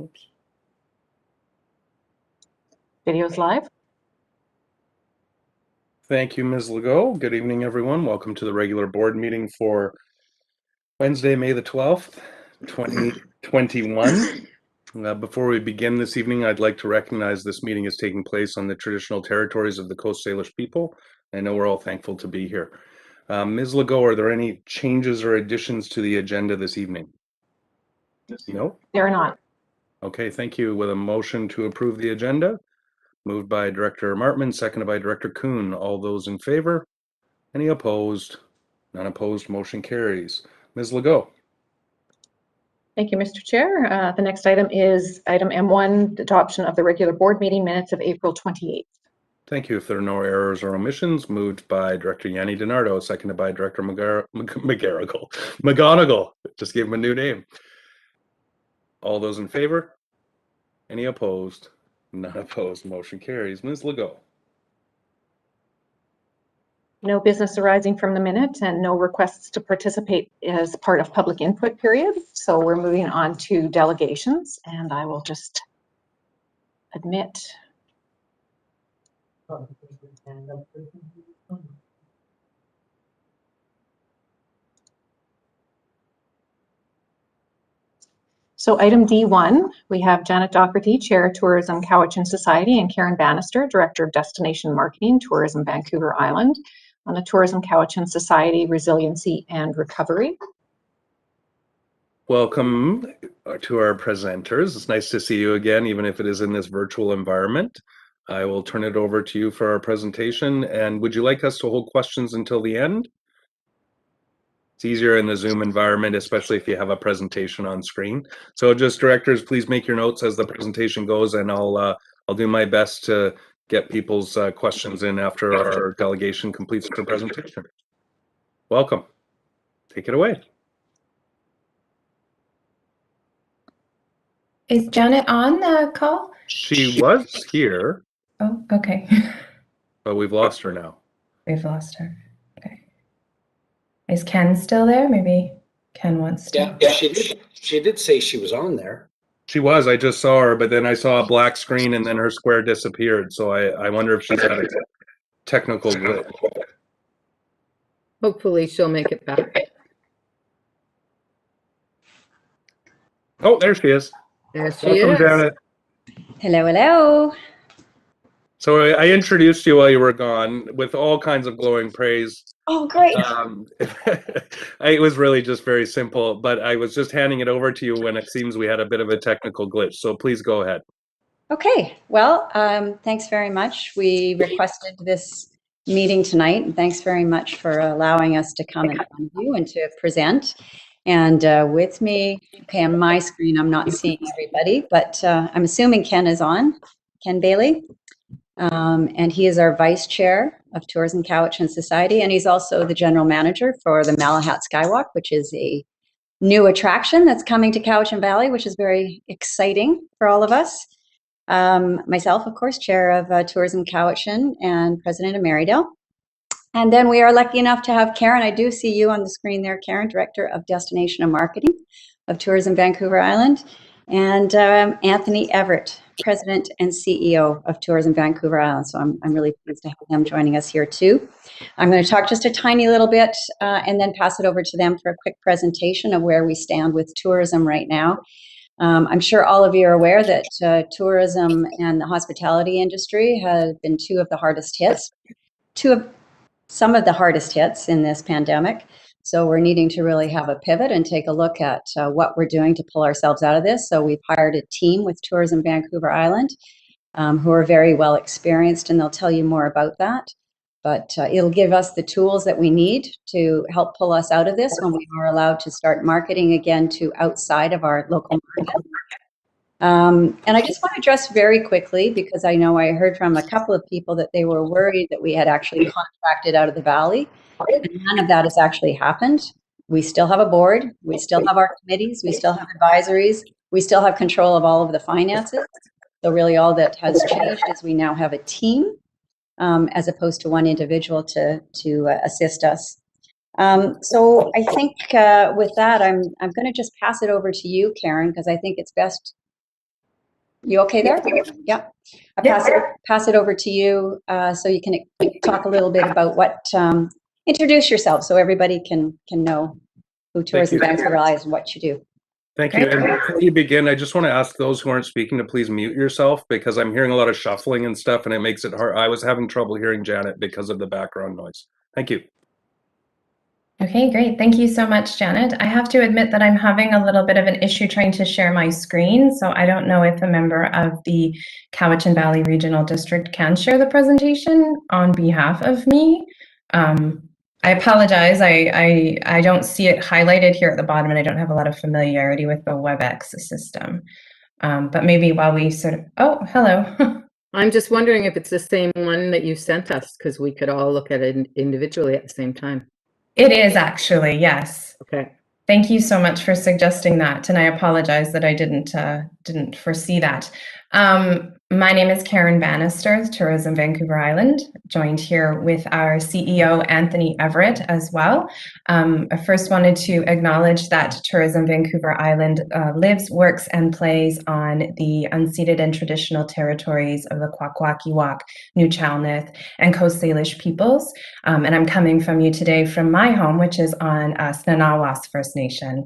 Oops. Video's live. Thank you, Ms. Legault. Good evening, everyone. Welcome to the regular board meeting for Wednesday, May the 12th, 2021. Before we begin this evening, I'd like to recognize this meeting is taking place on the traditional territories of the Coast Salish people. I know we're all thankful to be here. Ms. Legault, are there any changes or additions to the agenda this evening? No? There are not. Okay, thank you. With a motion to approve the agenda, moved by Director Martman, seconded by Director Kuhn. All those in favor? Any opposed? None opposed, motion carries. Ms. Legault. Thank you, Mr. Chair. The next item is item M1, adoption of the regular board meeting minutes of April 28th. Thank you. If there are no errors or omissions, moved by Director Yanni DiNardo, seconded by Director McGonigal. Just gave him a new name. All those in favor? Any opposed? None opposed, motion carries. Ms. Legault. No business arising from the minute and no requests to participate as part of public input period. So we're moving on to delegations, and I will just admit. So item D1, we have Janet Docherty, Chair, Tourism Cowichan Society, and Karen Banister, Director of Destination Marketing, Tourism Vancouver Island, on the Tourism Cowichan Society Resiliency and Recovery. Welcome to our presenters. It's nice to see you again, even if it is in this virtual environment. I will turn it over to you for our presentation. And would you like us to hold questions until the end? It's easier in the Zoom environment, especially if you have a presentation on screen. So just directors, please make your notes as the presentation goes, and I'll do my best to get people's questions in after our delegation completes their presentation. Welcome. Take it away. Is Janet on the call? She was here. Oh, okay. But we've lost her now. We've lost her. Okay. Is Ken still there? Maybe Ken wants to. Yeah, she did say she was on there. She was. I just saw her, but then I saw a black screen and then her square disappeared. So I wonder if she's had a technical glitch. Hopefully she'll make it back. Oh, there she is. There she Welcome, is. Janet. Hello, hello. So I introduced you while you were gone with all kinds of glowing praise. Oh, great. It was really just very simple, but I was just handing it over to you when it seems we had a bit of a technical glitch. So please go ahead. Okay, well, thanks very much. We requested this meeting tonight, and thanks very much for allowing us to come in front of you and to present. And with me, okay, on my screen, I'm not seeing everybody, but I'm assuming Ken is on, Ken Bailey. And he is our vice chair of Tourism Cowichan Society, and he's also the general manager for the Malahat Skywalk, which is a new attraction that's coming to Cowichan Valley, which is very exciting for all of us. Myself, of course, chair of Tourism Cowichan and president of Marydale. And then we are lucky enough to have Karen. I do see you on the screen there, Karen, director of Destination and Marketing of Tourism Vancouver Island, and Anthony Everett, president and CEO of Tourism Vancouver Island. So I'm really pleased to have them joining us here too. I'm going to talk just a tiny little bit and then pass it over to them for a quick presentation of where we stand with tourism right now. I'm sure all of you are aware that tourism and the hospitality industry have been two of the hardest hits, some of the hardest hits in this pandemic. So we're needing to really have a pivot and take a look at what we're doing to pull ourselves out of this. So we've hired a team with Tourism Vancouver Island who are very well experienced, and they'll tell you more about that. But it'll give us the tools that we need to help pull us out of this when we are allowed to start marketing again to outside of our local market. And I just want to address very quickly, because I know I heard from a couple of people that they were worried that we had actually contracted out of the valley. And none of that has actually happened. We still have a board, we still have our committees, we still have advisories, we still have control of all of the finances. So really all that has changed is we now have a team as opposed to one individual to assist us. So I think with that, I'm going to just pass it over to you, Karen, because I think it's best You okay there? Yeah. I pass it over to you so you can talk a little bit about what, introduce yourself so everybody can know who Tourism Vancouver is and what you do. Thank you. And before you begin, I just want to ask those who aren't speaking to please mute yourself because I'm hearing a lot of shuffling and stuff and it makes it hard. I was having trouble hearing Janet because of the background noise. Thank you. Okay, great. Thank you so much, Janet. I have to admit that I'm having a little bit of an issue trying to share my screen, so I don't know if a member of the Cowichan Valley Regional District can share the presentation on behalf of me. I apologize. I don't see it highlighted here at the bottom, and I don't have a lot of familiarity with the WebEx system. But maybe while we sort of, oh, hello. I'm just wondering if it's the same one that you sent us, because we could all look at it individually at the same time. It is actually, yes. Okay. Thank you so much for suggesting that, and I apologize that I didn't foresee that. My name is Karen Banister, Tourism Vancouver Island, joined here with our CEO, Anthony Everett, as well. I first wanted to acknowledge that Tourism Vancouver Island lives, works, and plays on the unceded and traditional territories of the Kwakwaka'wakw, Nuu-chah-nulth, and Coast Salish peoples. And I'm coming from you today from my home, which is on Snanawas First Nation.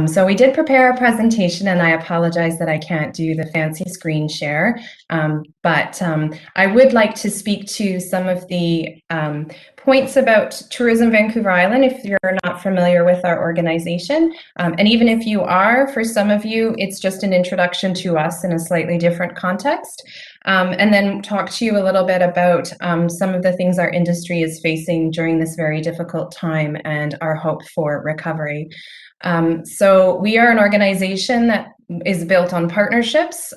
So we did prepare a presentation, and I apologize that I can't do the fancy screen share, but I would like to speak to some of the points about Tourism Vancouver Island if you're not familiar with our organization. And even if you are, for some of you, it's just an introduction to us in a slightly different context. And then talk to you a little bit about some of the things our industry is facing during this very difficult time and our hope for recovery. So we are an organization that is built on partnerships.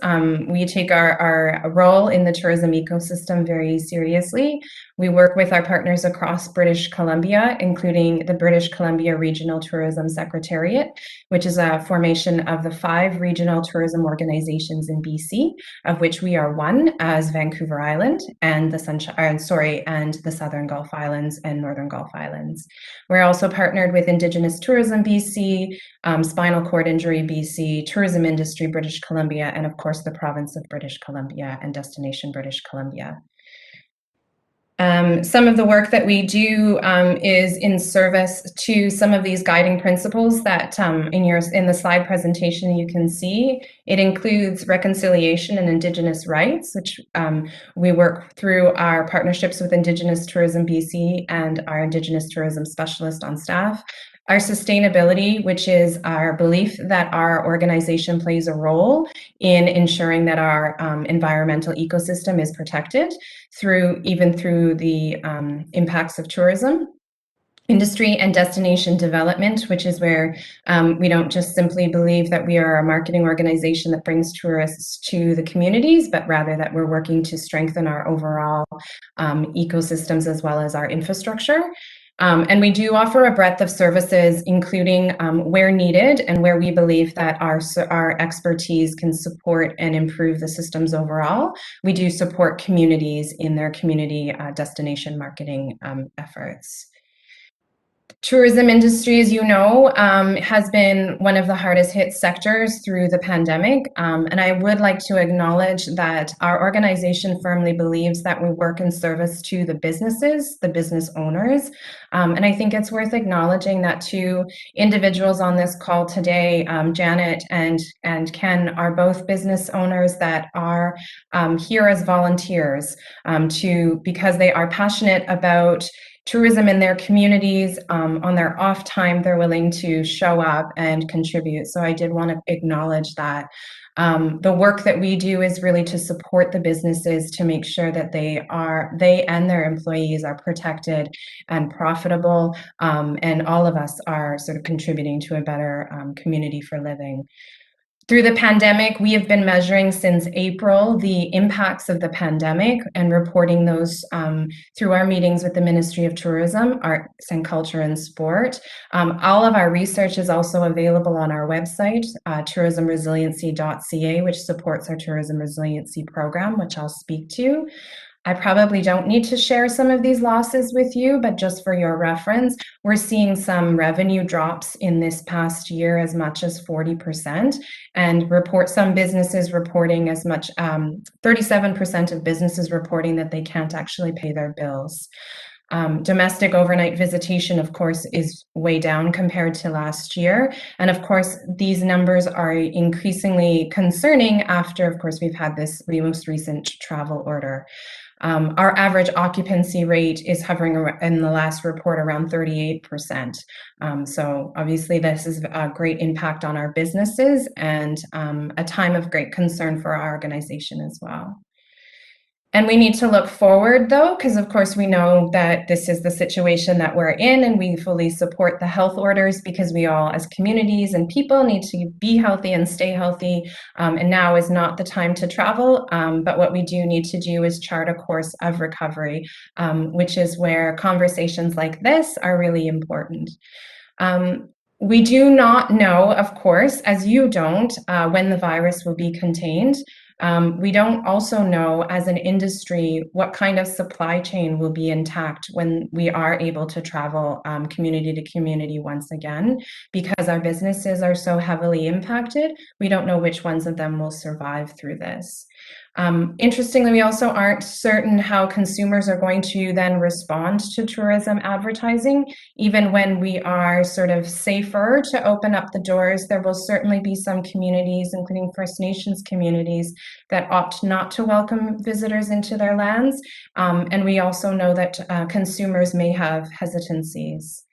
We take our role in the tourism ecosystem very seriously. We work with our partners across British Columbia, including the British Columbia Regional Tourism Secretariat, which is a formation of the 5 regional tourism organizations in BC, of which we are one as Vancouver Island and the Southern Gulf Islands and Northern Gulf Islands. We're also partnered with Indigenous Tourism BC, Spinal Cord Injury BC, Tourism Industry British Columbia, and of course the Province of British Columbia and Destination British Columbia. Some of the work that we do is in service to some of these guiding principles that in the slide presentation you can see. It includes reconciliation and Indigenous rights, which we work through our partnerships with Indigenous Tourism BC and our Indigenous Tourism Specialist on staff. Our sustainability, which is our belief that our organization plays a role in ensuring that our environmental ecosystem is protected even through the impacts of tourism. Industry and destination development, which is where we don't just simply believe that we are a marketing organization that brings tourists to the communities, but rather that we're working to strengthen our overall ecosystems as well as our infrastructure. And we do offer a breadth of services, including where needed and where we believe that our expertise can support and improve the systems overall. We do support communities in their community destination marketing efforts. Tourism industry, as you know, has been one of the hardest hit sectors through the pandemic. And I would like to acknowledge that our organization firmly believes that we work in service to the businesses, the business owners. And I think it's worth acknowledging that 2 individuals on this call today, Janet and Ken, are both business owners that are here as volunteers because they are passionate about tourism in their communities. On their off time, they're willing to show up and contribute. So I did want to acknowledge that. The work that we do is really to support the businesses to make sure that they and their employees are protected and profitable, and all of us are sort of contributing to a better community for living. Through the pandemic, we have been measuring since April the impacts of the pandemic and reporting those through our meetings with the Ministry of Tourism, Arts and Culture and Sport. All of our research is also available on our website, tourismresiliency.ca, which supports our tourism resiliency program, which I'll speak to. I probably don't need to share some of these losses with you, but just for your reference, we're seeing some revenue drops in this past year as much as 40%, and some businesses reporting as much 37% of businesses reporting that they can't actually pay their bills. Domestic overnight visitation, of course, is way down compared to last year. And of course, these numbers are increasingly concerning after, of course, we've had this most recent travel order. Our average occupancy rate is hovering in the last report around 38%. So obviously this is a great impact on our businesses and a time of great concern for our organization as well. And we need to look forward, though, because of course we know that this is the situation that we're in, and we fully support the health orders because we all, as communities and people, need to be healthy and stay healthy. And now is not the time to travel. But what we do need to do is chart a course of recovery, which is where conversations like this are really important. We do not know, of course, as you don't, when the virus will be contained. We don't also know as an industry what kind of supply chain will be intact when we are able to travel community to community once again, because our businesses are so heavily impacted. We don't know which ones of them will survive through this. Interestingly, we also aren't certain how consumers are going to then respond to tourism advertising. Even when we are sort of safer to open up the doors, there will certainly be some communities, including First Nations communities, that opt not to welcome visitors into their lands. And we also know that consumers may have hesitancies.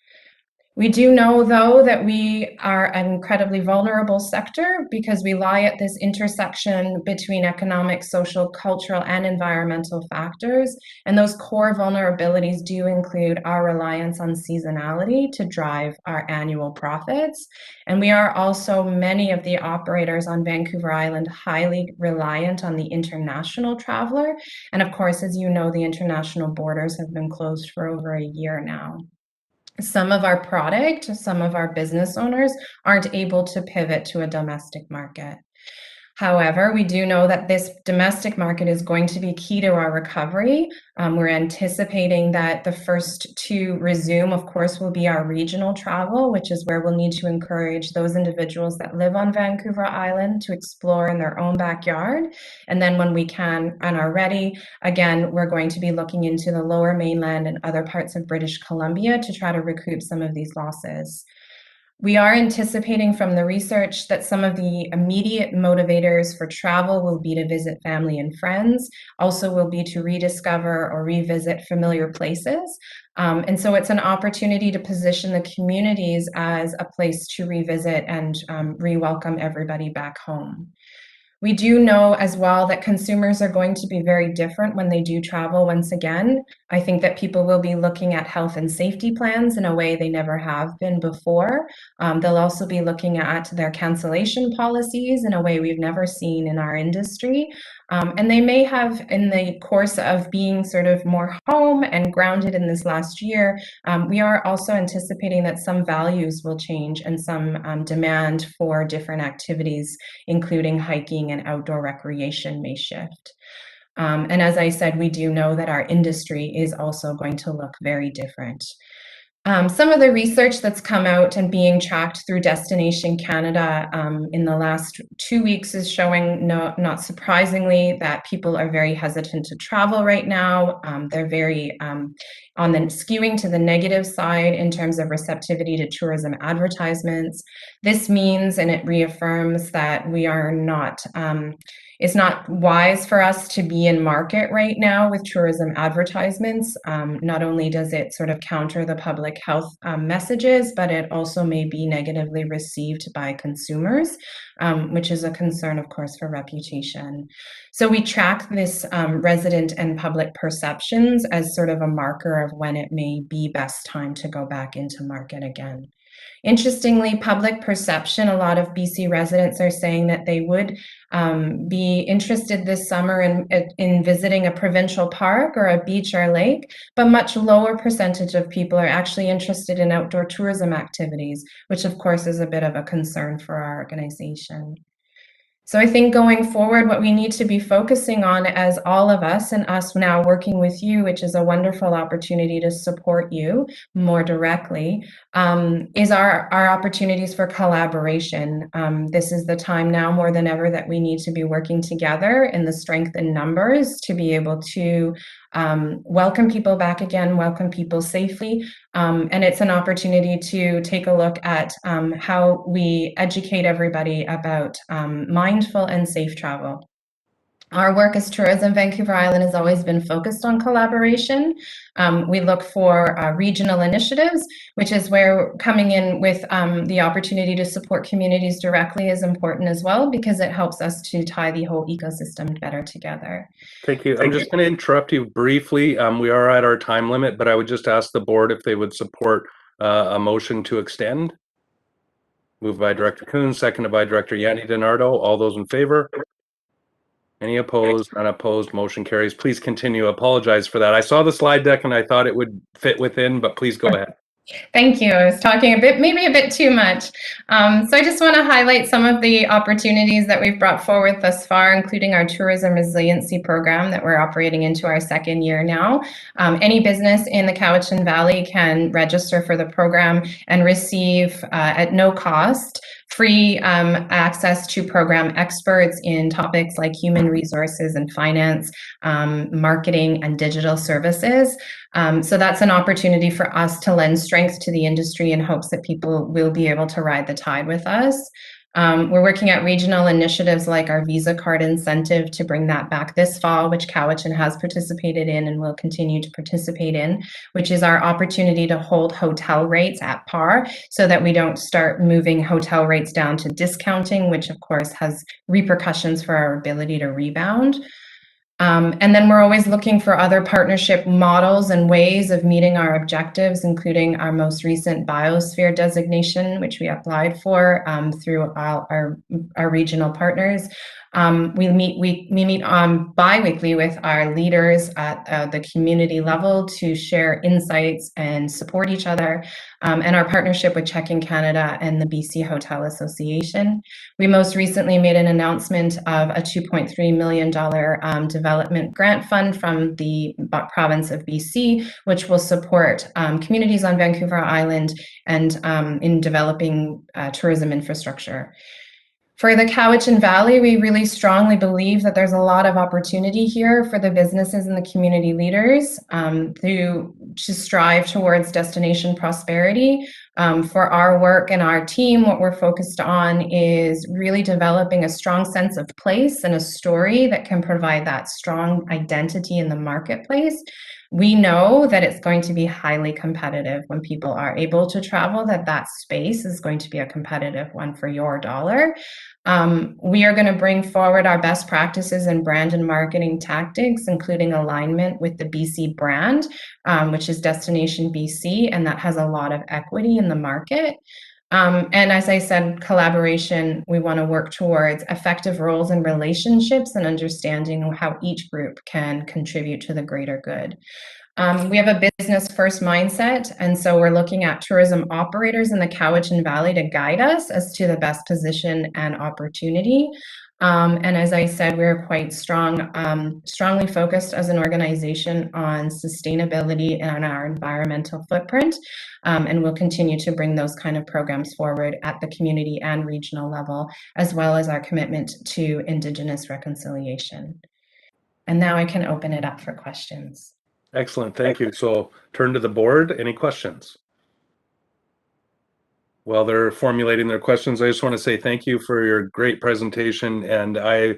We do know, though, that we are an incredibly vulnerable sector because we lie at this intersection between economic, social, cultural, and environmental factors. And those core vulnerabilities do include our reliance on seasonality to drive our annual profits. And we are also, many of the operators on Vancouver Island, highly reliant on the international traveler. And of course, as you know, the international borders have been closed for over a year now. Some of our product, some of our business owners aren't able to pivot to a domestic market. However, we do know that this domestic market is going to be key to our recovery. We're anticipating that the first to resume, of course, will be our regional travel, which is where we'll need to encourage those individuals that live on Vancouver Island to explore in their own backyard. And then when we can and are ready, again, we're going to be looking into the Lower Mainland and other parts of British Columbia to try to recoup some of these losses. We are anticipating from the research that some of the immediate motivators for travel will be to visit family and friends, also will be to rediscover or revisit familiar places. And so it's an opportunity to position the communities as a place to revisit and re-welcome everybody back home. We do know as well that consumers are going to be very different when they do travel once again. I think that people will be looking at health and safety plans in a way they never have been before. They'll also be looking at their cancellation policies in a way we've never seen in our industry. And they may have, in the course of being sort of more home and grounded in this last year, we are also anticipating that some values will change and some demand for different activities, including hiking and outdoor recreation, may shift. And as I said, we do know that our industry is also going to look very different. Some of the research that's come out and being tracked through Destination Canada in the last 2 weeks is showing, not surprisingly, that people are very hesitant to travel right now. They're very skewing to the negative side in terms of receptivity to tourism advertisements. This means, and it reaffirms, that we are not it's not wise for us to be in market right now with tourism advertisements. Not only does it sort of counter the public health messages, but it also may be negatively received by consumers, which is a concern, of course, for reputation. So we track this resident and public perceptions as sort of a marker of when it may be best time to go back into market again. Interestingly, public perception, a lot of BC residents are saying that they would be interested this summer in visiting a provincial park or a beach or lake, but much lower percentage of people are actually interested in outdoor tourism activities, which of course is a bit of a concern for our organization. So I think going forward, what we need to be focusing on as all of us, and us now working with you, which is a wonderful opportunity to support you more directly, is our opportunities for collaboration. This is the time now more than ever that we need to be working together in the strength in numbers to be able to welcome people back again, welcome people safely. And it's an opportunity to take a look at how we educate everybody about mindful and safe travel. Our work as Tourism Vancouver Island has always been focused on collaboration. We look for regional initiatives, which is where coming in with the opportunity to support communities directly is important as well, because it helps us to tie the whole ecosystem better together. Thank you. I'm just going to interrupt you briefly. We are at our time limit, but I would just ask the board if they would support a motion to extend. Moved by Director Kuhn, seconded by Director Yanni DiNardo. All those in favor? Any opposed? None opposed. Motion carries. Please continue. Apologize for that. I saw the slide deck and I thought it would fit within, but please go ahead. Thank you. I was talking maybe a bit too much. So I just want to highlight some of the opportunities that we've brought forward thus far, including our tourism resiliency program that we're operating into our second year now. Any business in the Cowichan Valley can register for the program and receive at no cost free access to program experts in topics like human resources and finance, marketing, and digital services. So that's an opportunity for us to lend strength to the industry in hopes that people will be able to ride the tide with us. We're working at regional initiatives like our Visa card incentive to bring that back this fall, which Cowichan has participated in and will continue to participate in, which is our opportunity to hold hotel rates at par so that we don't start moving hotel rates down to discounting, which of course has repercussions for our ability to rebound. And then we're always looking for other partnership models and ways of meeting our objectives, including our most recent biosphere designation, which we applied for through our regional partners. We meet bi-weekly with our leaders at the community level to share insights and support each other, and our partnership with Check-in Canada and the BC Hotel Association. We most recently made an announcement of a $2.3 million development grant fund from the province of BC, which will support communities on Vancouver Island and in developing tourism infrastructure. For the Cowichan Valley, we really strongly believe that there's a lot of opportunity here for the businesses and the community leaders to strive towards destination prosperity. For our work and our team, what we're focused on is really developing a strong sense of place and a story that can provide that strong identity in the marketplace. We know that it's going to be highly competitive when people are able to travel, that space is going to be a competitive one for your dollar. We are going to bring forward our best practices in brand and marketing tactics, including alignment with the BC brand, which is Destination BC, and that has a lot of equity in the market. And as I said, collaboration, we want to work towards effective roles and relationships and understanding how each group can contribute to the greater good. We have a business first mindset, and so we're looking at tourism operators in the Cowichan Valley to guide us as to the best position and opportunity. And as I said, we're quite strongly focused as an organization on sustainability and on our environmental footprint, and we'll continue to bring those kind of programs forward at the community and regional level, as well as our commitment to Indigenous reconciliation. And now I can open it up for questions. Excellent, thank you. So turn to the board. Any questions? While they're formulating their questions, I just want to say thank you for your great presentation. And I,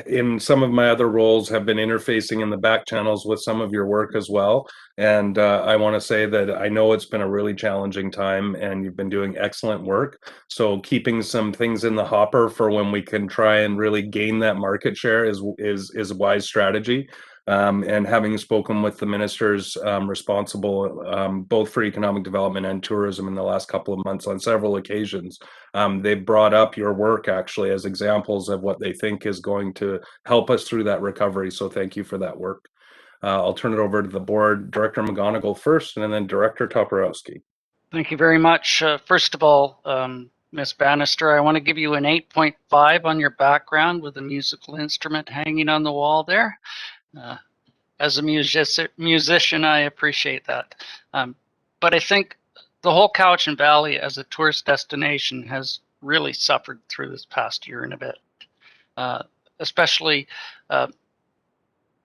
in some of my other roles, have been interfacing in the back channels with some of your work as well. And I want to say that I know it's been a really challenging time and you've been doing excellent work. So keeping some things in the hopper for when we can try and really gain that market share is a wise strategy. And having spoken with the ministers responsible both for economic development and tourism in the last couple of months on several occasions, they've brought up your work actually as examples of what they think is going to help us through that recovery. So thank you for that work. I'll turn it over to the board. Director McGonigal first, and then Director Toporowski. Thank you very much. First of all, Miss Banister, I want to give you an 8.5 on your background with a musical instrument hanging on the wall there. As a musician, I appreciate that. But I think the whole Cowichan Valley as a tourist destination has really suffered through this past year and a bit, especially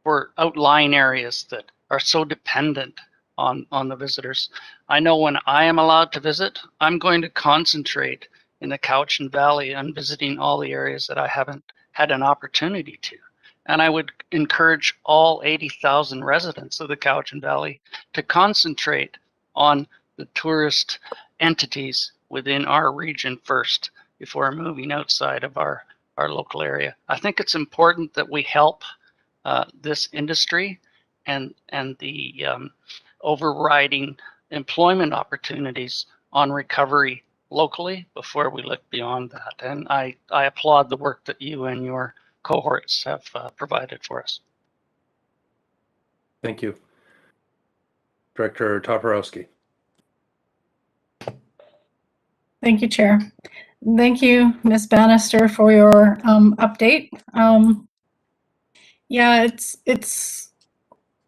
for outlying areas that are so dependent on the visitors. I know when I am allowed to visit, I'm going to concentrate in the Cowichan Valley on visiting all the areas that I haven't had an opportunity to. And I would encourage all 80,000 residents of the Cowichan Valley to concentrate on the tourist entities within our region first before moving outside of our local area. I think it's important that we help this industry and the overriding employment opportunities on recovery locally before we look beyond that. And I applaud the work that you and your cohorts have provided for us. Thank you. Director Toporowski. Thank you, Chair. Thank you, Ms. Banister, for your update. Yeah, it's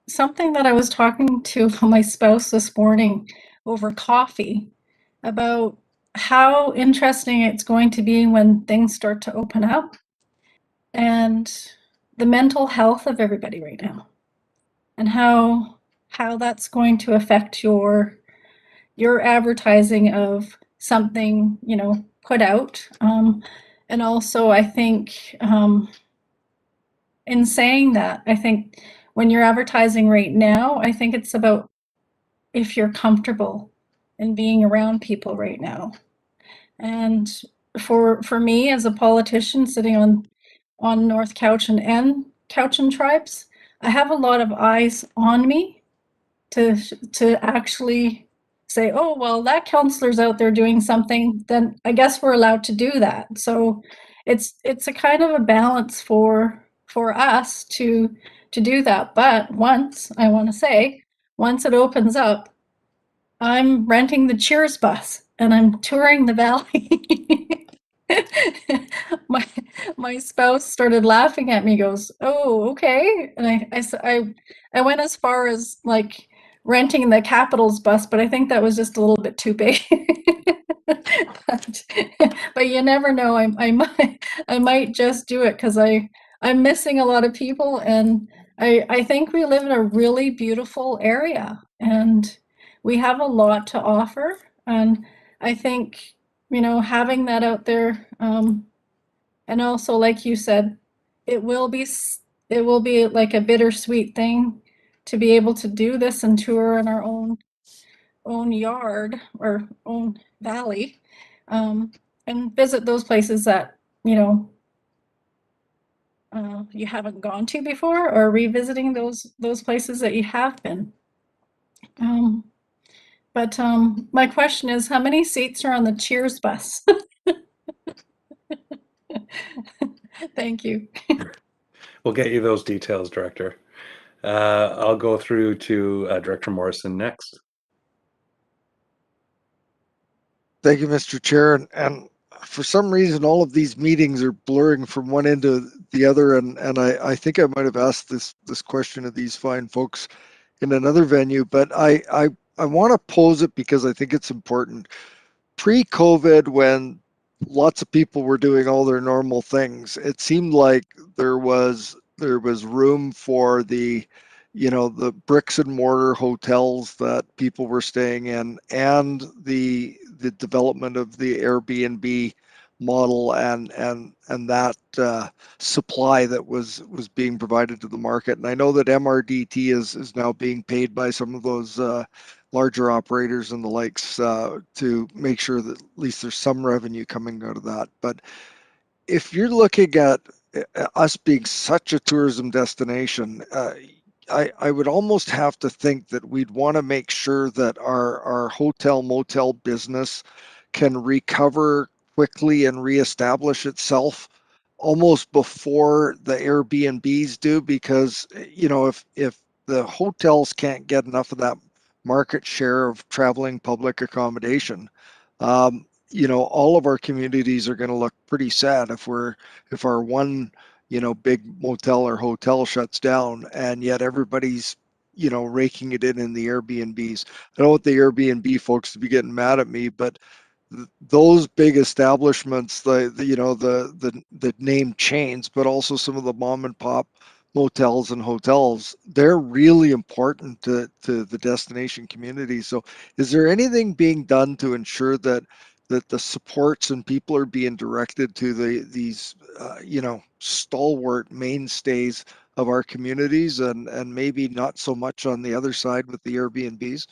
something that I was talking to my spouse this morning over coffee about how interesting it's going to be when things start to open up and the mental health of everybody right now and how that's going to affect your advertising of something, you know, put out. And also I think in saying that, I think when you're advertising right now, I think it's about if you're comfortable in being around people right now. And for me as a politician sitting on North Cowichan and Cowichan tribes, I have a lot of eyes on me to actually say, oh, well, that councillor's out there doing something, then I guess we're allowed to do that. So it's a kind of a balance for us to do that. But once, I want to say, once it opens up, I'm renting the Cheers bus and I'm touring the valley. my spouse started laughing at me, goes, oh, okay. And I went as far as like renting the Capitals bus, but I think that was just a little bit too big. but you never know. I might just do it because I'm missing a lot of people, and I think we live in a really beautiful area and we have a lot to offer. And I think, you know, having that out there, and also, like you said, it will be like a bittersweet thing to be able to do this and tour in our own yard or own valley, and visit those places that, you know, you haven't gone to before, or revisiting those places that you have been. But my question is, how many seats are on the Cheers bus? Thank you. We'll get you those details, Director. I'll go through to Director Morrison next. Thank you, Mr. Chair. And for some reason, all of these meetings are blurring from one end to the other. And I think I might have asked this question of these fine folks in another venue, but I want to pose it because I think it's important. Pre-COVID, when lots of people were doing all their normal things, it seemed like there was room for the, you know, the bricks and mortar hotels that people were staying in, and the development of the Airbnb model and that supply that was being provided to the market. And I know that MRDT is now being paid by some of those larger operators and the likes to make sure that at least there's some revenue coming out of that. But if you're looking at us being such a tourism destination, I would almost have to think that we'd want to make sure that our hotel motel business can recover quickly and reestablish itself almost before the Airbnbs do, because, you know, if the hotels can't get enough of that market share of traveling public accommodation, you know, all of our communities are going to look pretty sad if our one, you know, big motel or hotel shuts down, and yet everybody's, you know, raking it in the Airbnbs. I don't want the Airbnb folks to be getting mad at me, but those big establishments, you know, the name chains, but also some of the mom and pop motels and hotels, they're really important to the destination community. So is there anything being done to ensure that the supports and people are being directed to these you know, stalwart mainstays of our communities, and maybe not so much on the other side with the Airbnbs?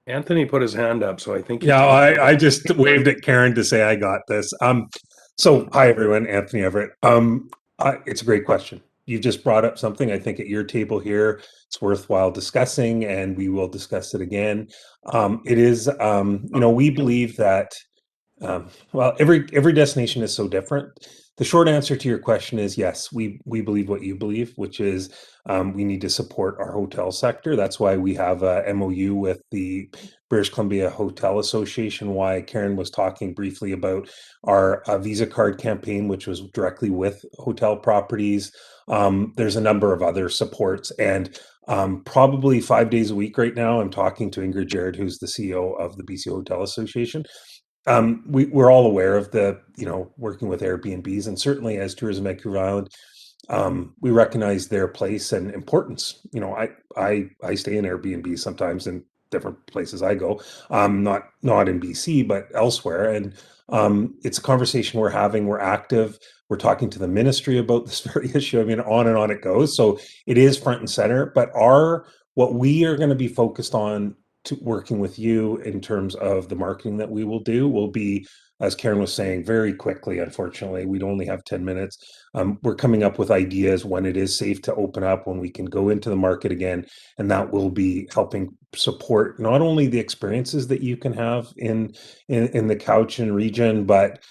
Anthony put his hand up, so I think. Yeah, I just waved at Karen to say I got this. So hi everyone, Anthony Everett. It's a great question. You just brought up something I think at your table here it's worthwhile discussing, and we will discuss it again. It is, you know, we believe that well, every destination is so different. The short answer to your question is yes, we believe what you believe, which is we need to support our hotel sector. That's why we have a MOU with the British Columbia Hotel Association. Why Karen was talking briefly about our Visa card campaign, which was directly with hotel properties. There's a number of other supports, and probably 5 days a week right now, I'm talking to Ingrid Jared, who's the CEO of the BC Hotel Association. We're all aware of the, you know, working with Airbnbs, and certainly as Tourism Vancouver Island, we recognize their place and importance. You know, I stay in Airbnb sometimes in different places I go, not in BC but elsewhere, and it's a conversation we're having. We're active. We're talking to the ministry about this very issue. I mean, on and on it goes. So it is front and center. But what we are going to be focused on to working with you in terms of the marketing that we will do will be, as Karen was saying, very quickly. Unfortunately, we'd only have 10 minutes. We're coming up with ideas when it is safe to open up, when we can go into the market again, and that will be helping support not only the experiences that you can have in the Cowichan region, but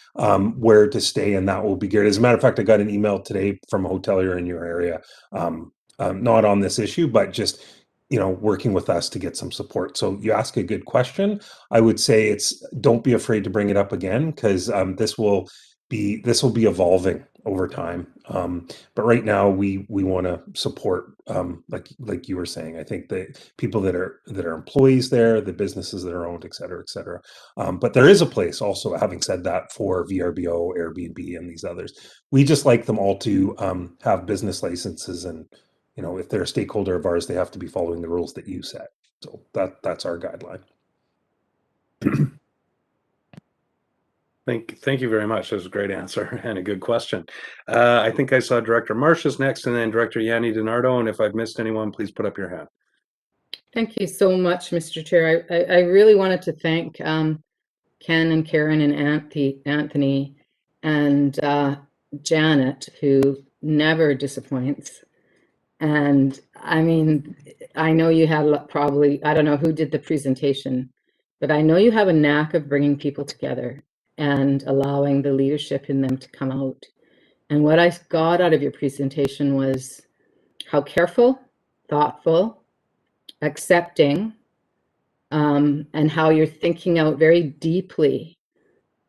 where to stay, and that will be good. As a matter of fact, I got an email today from a hotelier in your area, not on this issue, but just, you know, working with us to get some support. So you ask a good question. I would say don't be afraid to bring it up again, because this will be evolving over time. But right now we want to support, like you were saying. I think the people that are employees there, the businesses that are owned, et cetera, et cetera. But there is a place also, having said that, for VRBO, Airbnb, and these others. We just like them all to have business licenses, and you know, if they're a stakeholder of ours, they have to be following the rules that you set. So that's our guideline. Thank you very much. That was a great answer and a good question. I think I saw Director Marsh is next, and then Director Yanni DiNardo. And if I've missed anyone, please put up your hand. Thank you so much, Mr. Chair. I really wanted to thank Ken and Karen and Anthony and Janet, who never disappoints. And I mean, I know you had probably, I don't know who did the presentation, but I know you have a knack of bringing people together and allowing the leadership in them to come out. And what I got out of your presentation was how careful, thoughtful, accepting, and how you're thinking out very deeply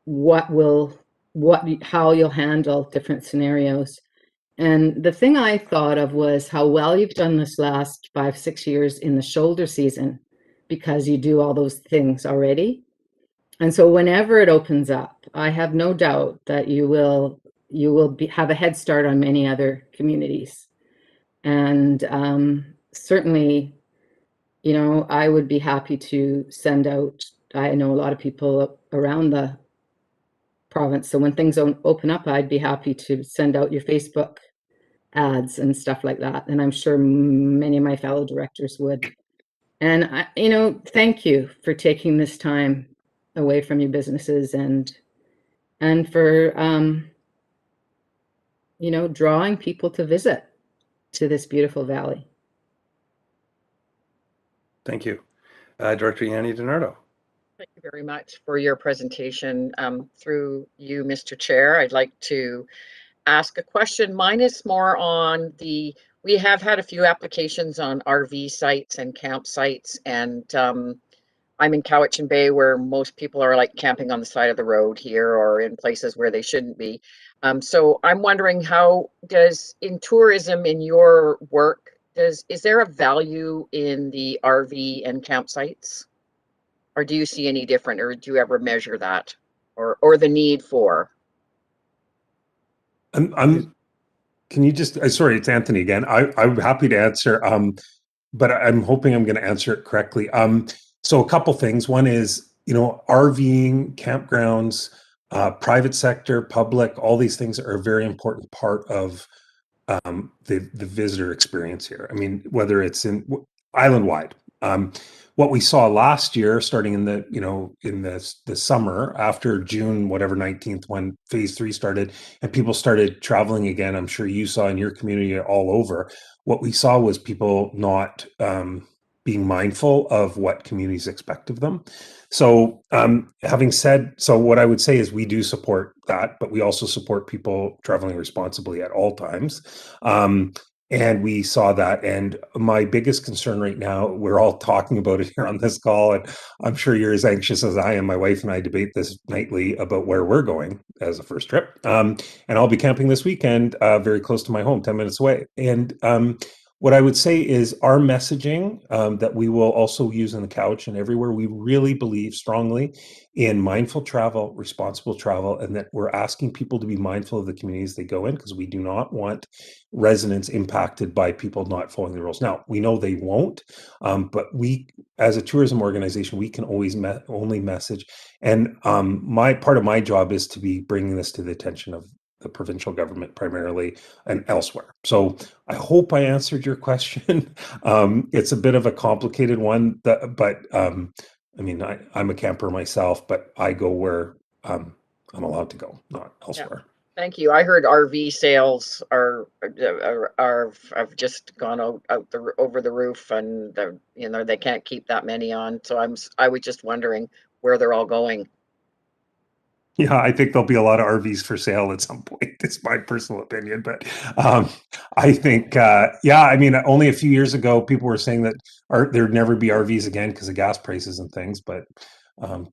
how you'll handle different scenarios. And the thing I thought of was how well you've done this last 5-6 years in the shoulder season, because you do all those things already. And so whenever it opens up, I have no doubt that you will have a head start on many other communities. And certainly, you know, I would be happy to send out, I know a lot of people around the province, so when things open up, I'd be happy to send out your Facebook ads and stuff like that. And I'm sure many of my fellow directors would. And, you know, thank you for taking this time away from your businesses and for, you know, drawing people to visit to this beautiful valley. Thank you. Director Yanni DiNardo. Thank you very much for your presentation. Through you, Mr. Chair, I'd like to ask a question. Mine is more on we have had a few applications on RV sites and campsites, and I'm in Cowichan Bay, where most people are like camping on the side of the road here or in places where they shouldn't be. So I'm wondering, how does, in tourism, in your work, is there a value in the RV and campsites? Or do you see any different, or do you ever measure that, or the need for? Can you just, sorry, it's Anthony again. I'm happy to answer, but I'm hoping I'm going to answer it correctly. So a couple things. One is, RVing, campgrounds, private sector, public, all these things are a very important part of the visitor experience here. I mean, whether it's in island wide. What we saw last year, starting in the summer after June, whatever 19th, when phase 3 started and people started traveling again, I'm sure you saw in your community all over. What we saw was people not being mindful of what communities expect of them. So having said, so what I would say is we do support that, but we also support people traveling responsibly at all times. And we saw that. And my biggest concern right now, we're all talking about it here on this call, and I'm sure you're as anxious as I am. My wife and I debate this nightly about where we're going as a first trip. And I'll be camping this weekend very close to my home, 10 minutes away. And what I would say is our messaging that we will also use in the couch and everywhere, we really believe strongly in mindful travel, responsible travel, and that we're asking people to be mindful of the communities they go in, because we do not want residents impacted by people not following the rules. Now, we know they won't, but we, as a tourism organization, we can always only message. And my part of my job is to be bringing this to the attention of the provincial government primarily and elsewhere. So I hope I answered your question. It's a bit of a complicated one, but I mean, I'm a camper myself, but I go where I'm allowed to go, not elsewhere. Thank you. I heard RV sales have just gone over the roof, and they can't keep that many on. So I was just wondering where they're all going. Yeah, I think there'll be a lot of RVs for sale at some point. It's my personal opinion, but I think, I mean, only a few years ago, people were saying that there'd never be RVs again because of gas prices and things, but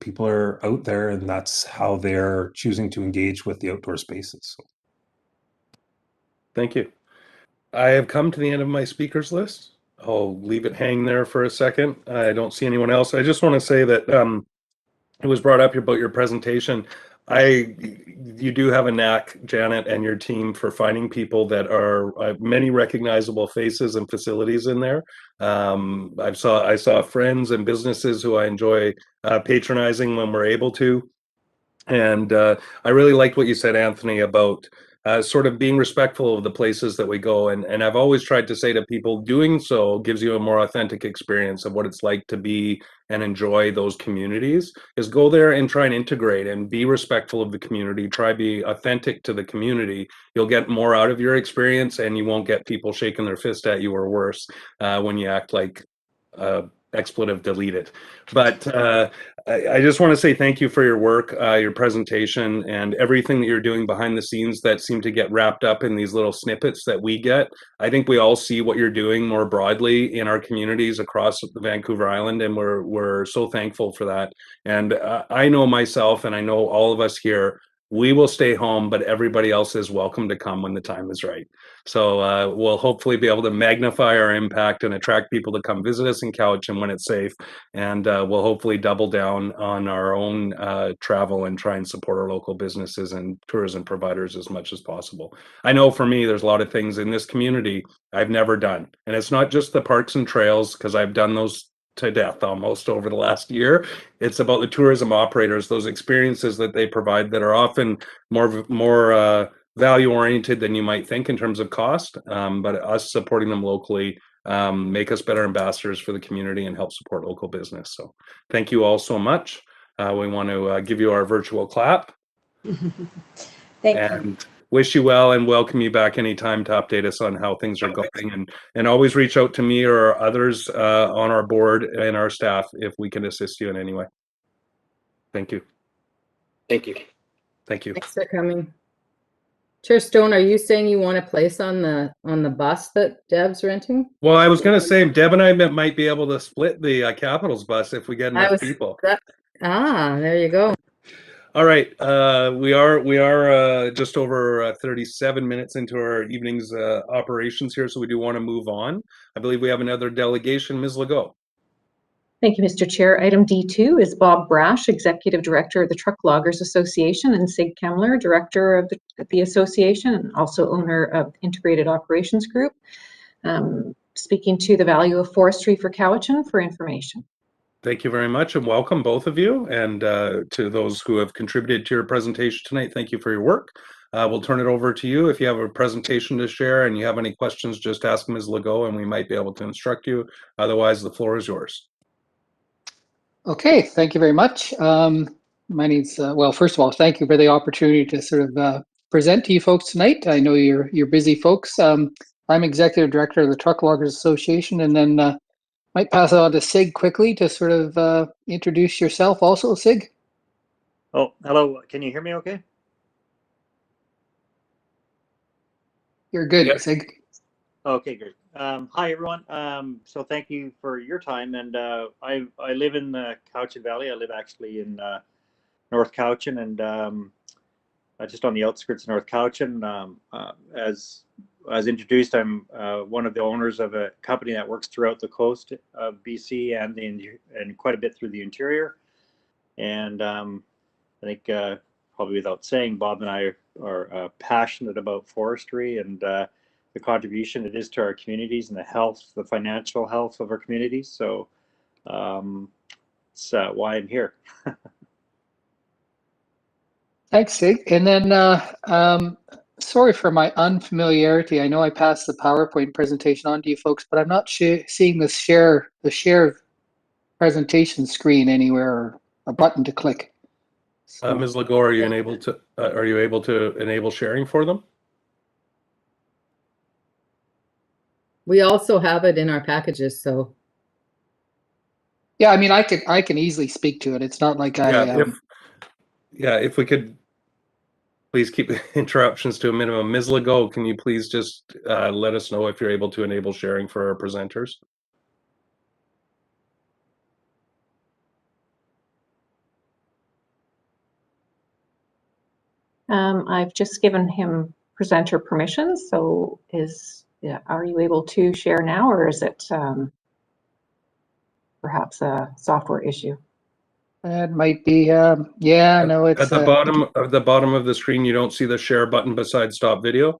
people are out there, and that's how they're choosing to engage with the outdoor spaces. So. Thank you. I have come to the end of my speakers list. I'll leave it hang there for a second. I don't see anyone else. I just want to say that it was brought up about your presentation. You do have a knack, Janet, and your team for finding people that are many recognizable faces and facilities in there. I saw friends and businesses who I enjoy patronizing when we're able to. And I really liked what you said, Anthony, about sort of being respectful of the places that we go. And I've always tried to say to people, doing so gives you a more authentic experience of what it's like to be and enjoy those communities. Is go there and try and integrate and be respectful of the community. Try be authentic to the community. You'll get more out of your experience, and you won't get people shaking their fist at you or worse when you act like expletive deleted. But I just want to say thank you for your work, your presentation, and everything that you're doing behind the scenes that seem to get wrapped up in these little snippets that we get. I think we all see what you're doing more broadly in our communities across the Vancouver Island, and we're so thankful for that. And I know myself, and I know all of us here, we will stay home, but everybody else is welcome to come when the time is right. So we'll hopefully be able to magnify our impact and attract people to come visit us in Cowichan when it's safe. And we'll hopefully double down on our own travel and try and support our local businesses and tourism providers as much as possible. I know for me, there's a lot of things in this community I've never done. And it's not just the parks and trails, because I've done those to death almost over the last year. It's about the tourism operators, those experiences that they provide that are often more value oriented than you might think in terms of cost, but us supporting them locally make us better ambassadors for the community and help support local business. So thank you all so much. We want to give you our virtual clap. Thank you. Wish you well and welcome you back anytime to update us on how things are going, and always reach out to me or others on our board and our staff if we can assist you in any way. Thank you. Thank you. Thank you. Thanks for coming. Chair Stone, are you saying you want a place on the bus that Deb's renting? Well, I was going to say Deb and I might be able to split the Capitals bus if we get I enough was people. there you go. All right, we are just over 37 minutes into our evening's operations here, so we do want to move on. I believe we have another delegation, Ms. Legault. Thank you, Mr. Chair. Item D2 is Bob Brash, Executive Director of the Truck Loggers Association, and Sig Kemmler, Director of the association and also owner of Integrated Operations Group, speaking to the value of forestry for Cowichan for information. Thank you very much and welcome both of you, and to those who have contributed to your presentation tonight, thank you for your work. We'll turn it over to you. If you have a presentation to share and you have any questions, just ask Ms. Legault and we might be able to instruct you. Otherwise, the floor is yours. Okay, thank you very much. My name's, well, first of all, thank you for the opportunity to sort of present to you folks tonight. I know you're busy folks. I'm Executive Director of the Truck Loggers Association, and then might pass it on to Sig quickly to sort of introduce yourself also, Sig. Oh, hello. Can you hear me okay? You're good, Yep. Sig. Okay, great. Hi, everyone. So thank you for your time. And I live in the Cowichan Valley. I live actually in North Cowichan and just on the outskirts of North Cowichan. As introduced, I'm one of the owners of a company that works throughout the coast of BC and quite a bit through the interior. And I think probably without saying, Bob and I are passionate about forestry and the contribution it is to our communities and the health, the financial health of our communities. So it's why I'm here. Thanks, Sig. And then, sorry for my unfamiliarity. I know I passed the PowerPoint presentation on to you folks, but I'm not seeing the share presentation screen anywhere or a button to click. So, Ms. Legault, are you able to enable sharing for them? We also have it in our packages, so. yeah, I mean, I can easily speak to it. It's not like If we could please keep interruptions to a minimum. Ms. Legault, can you please just let us know if you're able to enable sharing for our presenters? I've just given him presenter permissions, so are you able to share now, or is it perhaps a software issue? It might be, yeah, no, it's at the bottom of the screen. You don't see the share button beside stop video.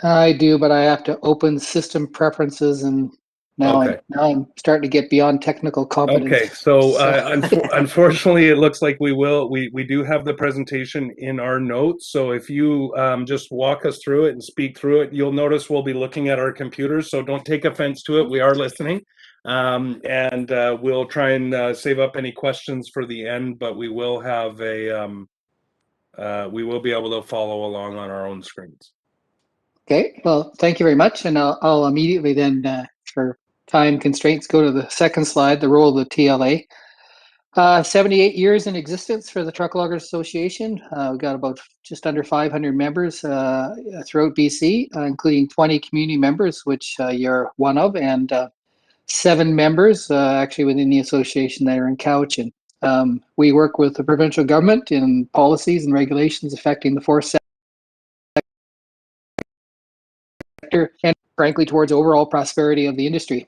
I do, but I have to open system preferences, and now I'm starting to get beyond technical competence. Okay, so unfortunately, it looks like we do have the presentation in our notes. So if you just walk us through it and speak through it, you'll notice we'll be looking at our computers. So don't take offense to it. We are listening, and we'll try and save up any questions for the end. But we will have we will be able to follow along on our own screens. Okay, well, thank you very much, and I'll immediately then, for time constraints, go to the second slide, the role of the TLA. 78 years in existence for the Truck Loggers Association. We've got about just under 500 members throughout BC, including 20 community members, which you're one of, and 7 members actually within the association that are in Cowichan. We work with the provincial government in policies and regulations affecting the forest sector, and frankly towards overall prosperity of the industry.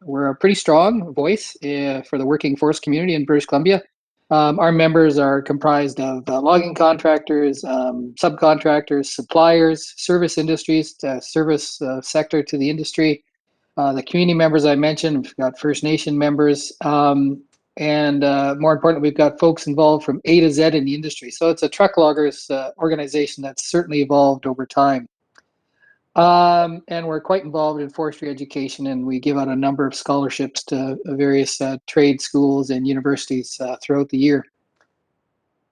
We're a pretty strong voice for the working forest community in British Columbia. Our members are comprised of logging contractors, subcontractors, suppliers, service industries, service sector to the industry. The community members I mentioned, we've got First Nation members, and more importantly, we've got folks involved from A to Z in the industry. So it's a truck loggers organization that's certainly evolved over time. And we're quite involved in forestry education, and we give out a number of scholarships to various trade schools and universities throughout the year.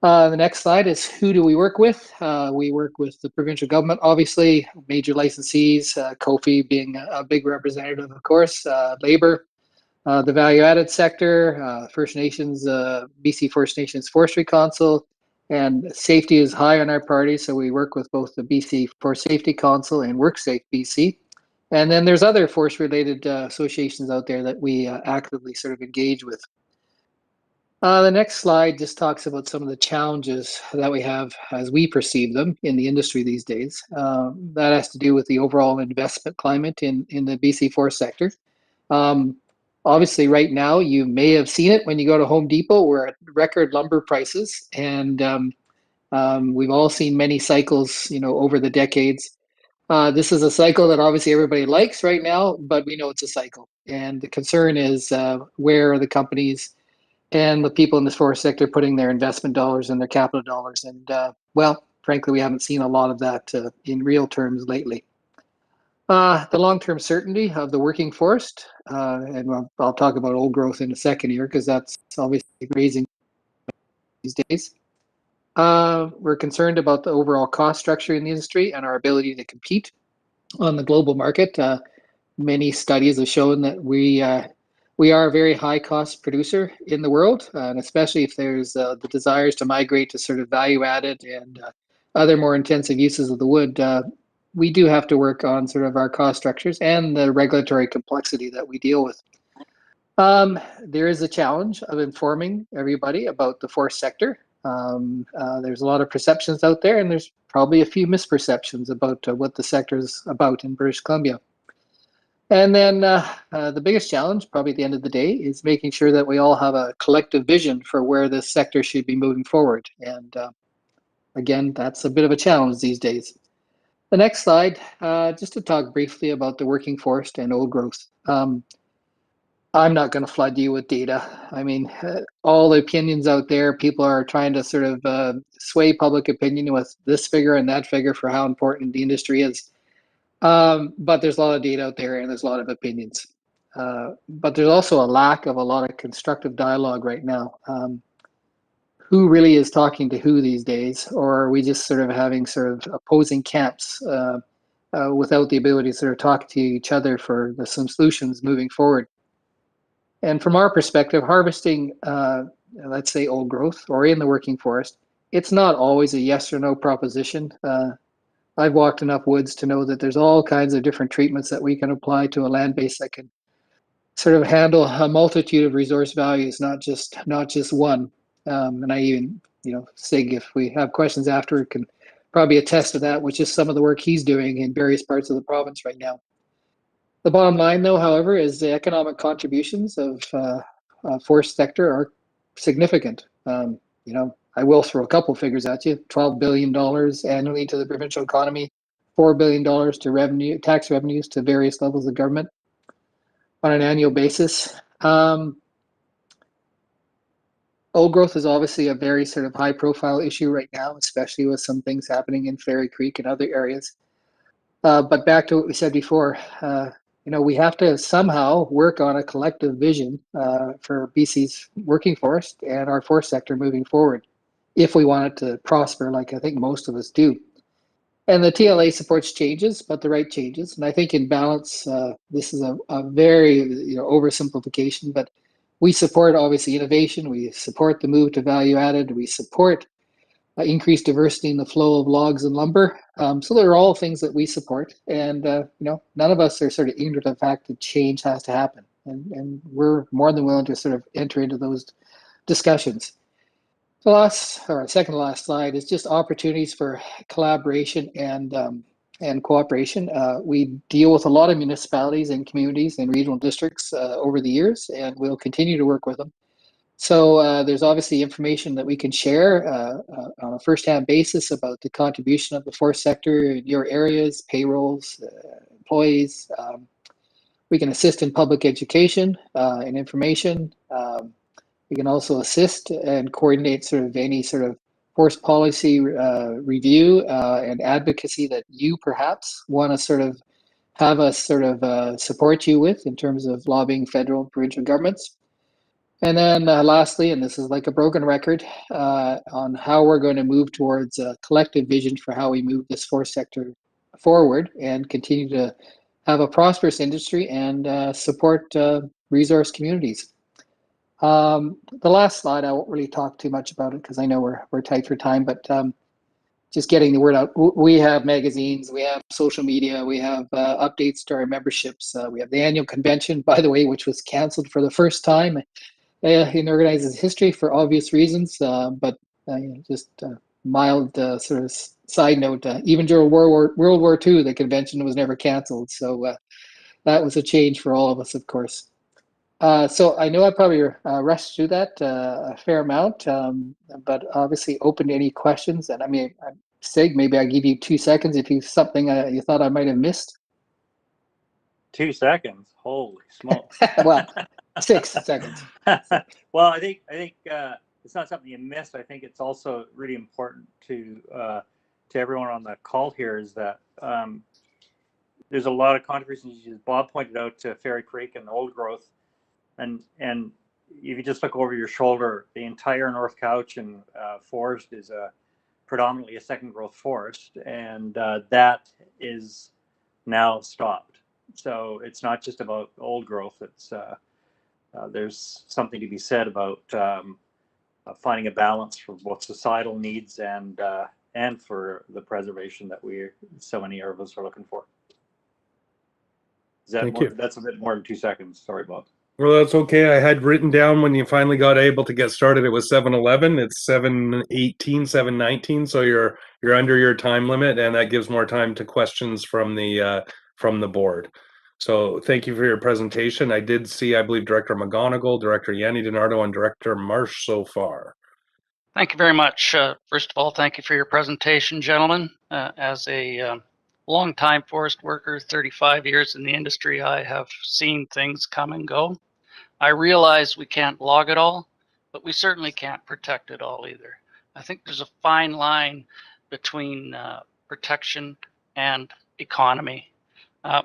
The next slide is who do we work with? We work with the provincial government, obviously, major licensees, COFI being a big representative, of course, labor, the value-added sector, First Nations, BC First Nations Forestry Council, And safety is high on our party, so we work with both the BC Forest Safety Council and WorkSafe BC. And then there's other forest-related associations out there that we actively sort of engage with. The next slide just talks about some of the challenges that we have as we perceive them in the industry these days. That has to do with the overall investment climate in the BC forest sector. Obviously, right now, you may have seen it when you go to Home Depot. We're at record lumber prices, and we've all seen many cycles, over the decades. This is a cycle that obviously everybody likes right now, but we know it's a cycle. And the concern is where are the companies and the people in this forest sector putting their investment dollars and their capital dollars. And well, frankly, we haven't seen a lot of that in real terms lately. The long-term certainty of the working forest, and I'll talk about old growth in a second here, because that's obviously raising these days. We're concerned about the overall cost structure in the industry and our ability to compete on the global market. Many studies have shown that we are a very high cost producer in the world, and especially if there's the desires to migrate to sort of value added and other more intensive uses of the wood. We do have to work on sort of our cost structures and the regulatory complexity that we deal with. There is a challenge of informing everybody about the forest sector. There's a lot of perceptions out there, and there's probably a few misperceptions about what the sector is about in British Columbia. And then the biggest challenge, probably at the end of the day, is making sure that we all have a collective vision for where this sector should be moving forward. And again, that's a bit of a challenge these days. The next slide, just to talk briefly about the working forest and old growth. I'm not going to flood you with data. I mean, all the opinions out there, people are trying to sort of sway public opinion with this figure and that figure for how important the industry is. But there's a lot of data out there and there's a lot of opinions. But there's also a lack of a lot of constructive dialogue right now. Who really is talking to who these days? Or are we just sort of having sort of opposing camps without the ability to sort of talk to each other for some solutions moving forward? And from our perspective, harvesting, let's say old growth or in the working forest, it's not always a yes or no proposition. I've walked enough woods to know that there's all kinds of different treatments that we can apply to a land base that can sort of handle a multitude of resource values, not just one. And I even, Sig, if we have questions after, can probably attest to that, which is some of the work he's doing in various parts of the province right now. The bottom line, though, however, is the economic contributions of forest sector are significant. I will throw a couple figures at you: $12 billion annually to the provincial economy, $4 billion to tax revenues to various levels of government on an annual basis. Old growth is obviously a very sort of high profile issue right now, especially with some things happening in Fairy Creek and other areas. But back to what we said before, we have to somehow work on a collective vision for BC's working forest and our forest sector moving forward, if we want it to prosper, like I think most of us do. And the TLA supports changes, but the right changes. And I think in balance, this is a very oversimplification, but we support obviously innovation. We support the move to value added. We support increased diversity in the flow of logs and lumber. So they're all things that we support. And none of us are sort of ignorant of the fact that change has to happen. And we're more than willing to sort of enter into those discussions. The second to last slide is just opportunities for collaboration and cooperation. We deal with a lot of municipalities and communities and regional districts over the years, and we'll continue to work with them. So there's obviously information that we can share on a first-hand basis about the contribution of the forest sector in your areas, payrolls, employees. We can assist in public education and information. We can also assist and coordinate sort of any sort of forest policy review and advocacy that you perhaps want to sort of have us sort of support you with in terms of lobbying federal and provincial governments. And then lastly, and this is like a broken record, on how we're going to move towards a collective vision for how we move this forest sector forward and continue to have a prosperous industry and support resource communities. The last slide, I won't really talk too much about it because I know we're tight for time, but just getting the word out. We have magazines, we have social media, we have updates to our memberships. We have the annual convention, by the way, which was canceled for the first time in organizers' history for obvious reasons, but just mild sort of side note, even during World War II, the convention was never canceled. So that was a change for all of us, of course. So I know I probably rushed through that a fair amount, but obviously open to any questions. And I mean, Sig, maybe I give you 2 seconds if you something you thought I might have missed. 2 seconds. Holy smokes. Well, 6 seconds. Well, I think it's not something you missed. I think it's also really important to everyone on the call here is that there's a lot of controversies, as Bob pointed out, to Fairy Creek and old growth, and if you just look over your shoulder, the entire North Cowichan forest is predominantly a second growth forest, and that is now stopped. So it's not just about old growth. It's there's something to be said about finding a balance for both societal needs and for the preservation that so many of us are looking for. Thank you. That's a bit more than 2 seconds. Sorry, Bob. Well, that's okay. I had written down when you finally got able to get started, it was 7:11. It's 7:18, 7:19. So you're under your time limit, and that gives more time to questions from the board. So thank you for your presentation. I did see, I believe, Director McGonigal, Director Yanni DiNardo, and Director Marsh so far. Thank you very much. First of all, thank you for your presentation, gentlemen. As a longtime forest worker, 35 years in the industry, I have seen things come and go. I realize we can't log it all, but we certainly can't protect it all either. I think there's a fine line between protection and economy.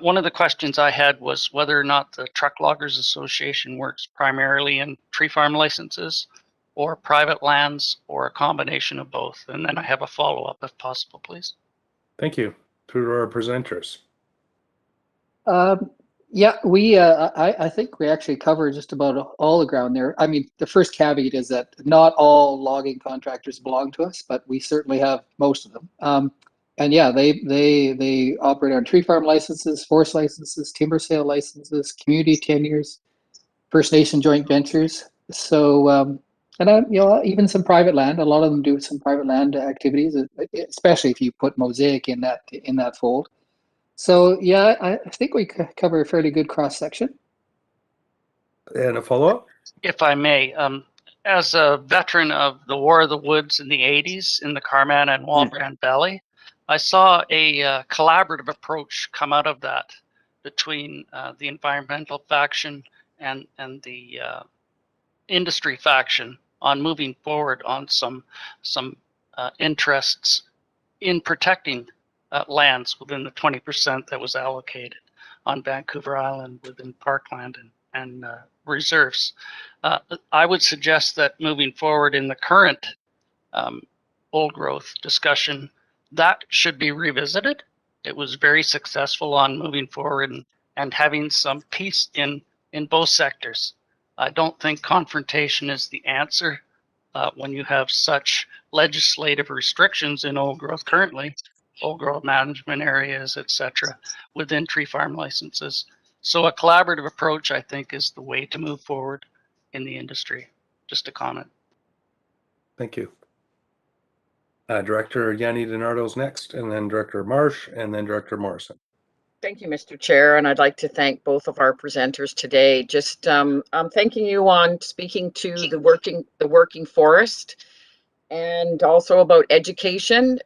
One of the questions I had was whether or not the Truck Loggers Association works primarily in tree farm licenses or private lands or a combination of both. And then I have a follow-up if possible, please. Thank you. To our presenters. Yeah, I think we actually cover just about all the ground there. I mean, the first caveat is that not all logging contractors belong to us, but we certainly have most of them. And yeah, they operate on tree farm licenses, forest licenses, timber sale licenses, community tenures, First Nation joint ventures. So, and even some private land. A lot of them do some private land activities, especially if you put Mosaic in that fold. So yeah, I think we cover a fairly good cross section. And a follow-up? If I may, as a veteran of the War of the Woods in the 80s in the Carman and Walbrand Valley, I saw a collaborative approach come out of that between the environmental faction and the industry faction on moving forward on some interests in protecting lands within the 20% that was allocated on Vancouver Island within parkland and reserves. I would suggest that moving forward in the current old growth discussion, that should be revisited. It was very successful on moving forward and having some peace in both sectors. I don't think confrontation is the answer when you have such legislative restrictions in old growth currently, old growth management areas, etc., within tree farm licenses. So a collaborative approach, I think, is the way to move forward in the industry. Just a comment. Thank you. Director Yanni DiNardo's next, and then Director Marsh, and then Director Morrison. Thank you, Mr. Chair, and I'd like to thank both of our presenters today. Just I'm thanking you on speaking to the working forest, and also about education.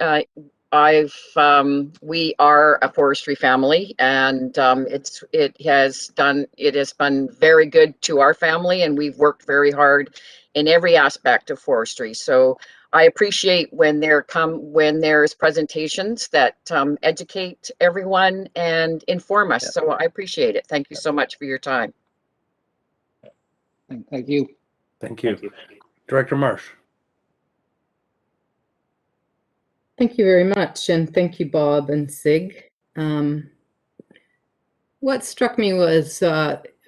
We are a forestry family, and it has been very good to our family, and we've worked very hard in every aspect of forestry. So I appreciate when there's presentations that educate everyone and inform us. So I appreciate it. Thank you so much for your time. Thank you. Thank you. Director Marsh. Thank you very much, and thank you, Bob and Sig. What struck me was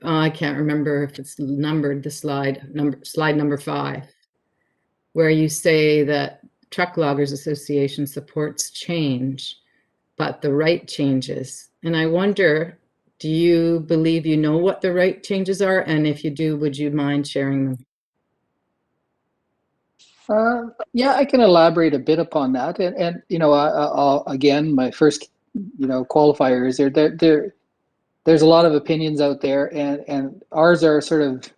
I can't remember if it's numbered, the slide number 5, where you say that Truck Loggers Association supports change, but the right changes. And I wonder, do you believe you know what the right changes are? And if you do, would you mind sharing them? Yeah, I can elaborate a bit upon that. And you know, I'll, again, my first, you know, qualifier is there's a lot of opinions out there, and ours are sort of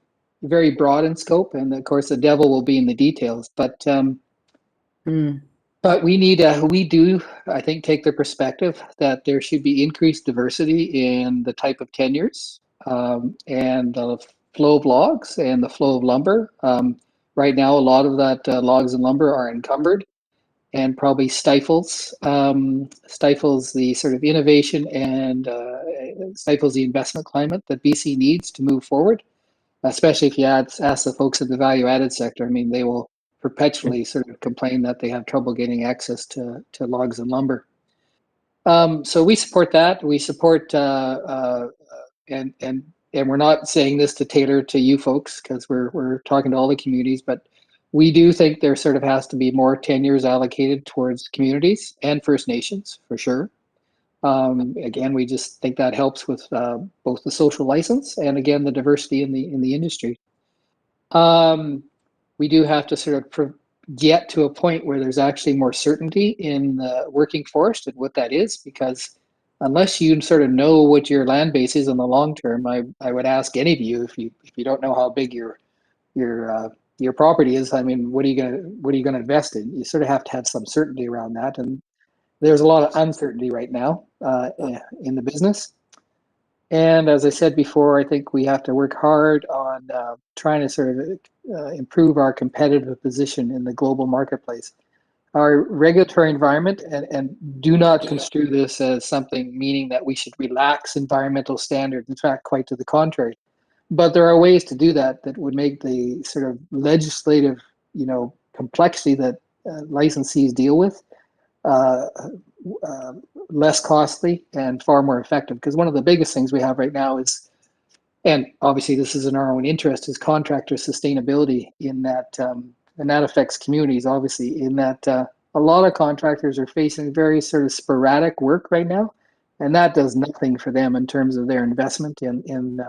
very broad in scope. And of course, the devil will be in the details. But we do, I think, take the perspective that there should be increased diversity in the type of tenures, and the flow of logs and the flow of lumber. Right now, a lot of that logs and lumber are encumbered, and probably stifles the sort of innovation, and stifles the investment climate that BC needs to move forward. Especially if you ask the folks in the value added sector, I mean, they will perpetually sort of complain that they have trouble getting access to logs and lumber. So we support that. We support, and we're not saying this to tailor to you folks, because we're talking to all the communities, but we do think there sort of has to be more tenures allocated towards communities and First Nations, for sure. Again, we just think that helps with both the social license and, again, the diversity in the industry. We do have to sort of get to a point where there's actually more certainty in the working forest and what that is, because unless you sort of know what your land base is in the long term, I would ask any of you, if you don't know how big your property is, I mean, what are you gonna invest in? You sort of have to have some certainty around that, and there's a lot of uncertainty right now in the business. And as I said before, I think we have to work hard on trying to sort of improve our competitive position in the global marketplace. Our regulatory environment, and do not construe this as something meaning that we should relax environmental standards. In fact, quite to the contrary. But there are ways to do that would make the sort of legislative, you know, complexity that licensees deal with less costly and far more effective. Because one of the biggest things we have right now is, and obviously this is in our own interest, is contractor sustainability, in that, and that affects communities, obviously, in that a lot of contractors are facing very sort of sporadic work right now, and that does nothing for them in terms of their investment in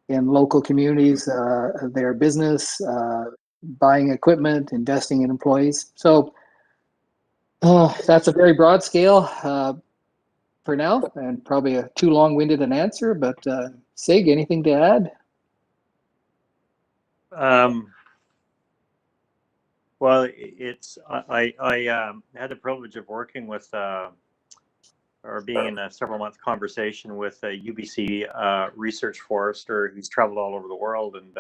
local communities, their business, buying equipment, investing in employees. So that's a very broad scale for now, and probably a too long-winded an answer, but Sig, anything to add? Well, I had the privilege of working with, or being in a several-month conversation with a UBC research forester who's traveled all over the world, and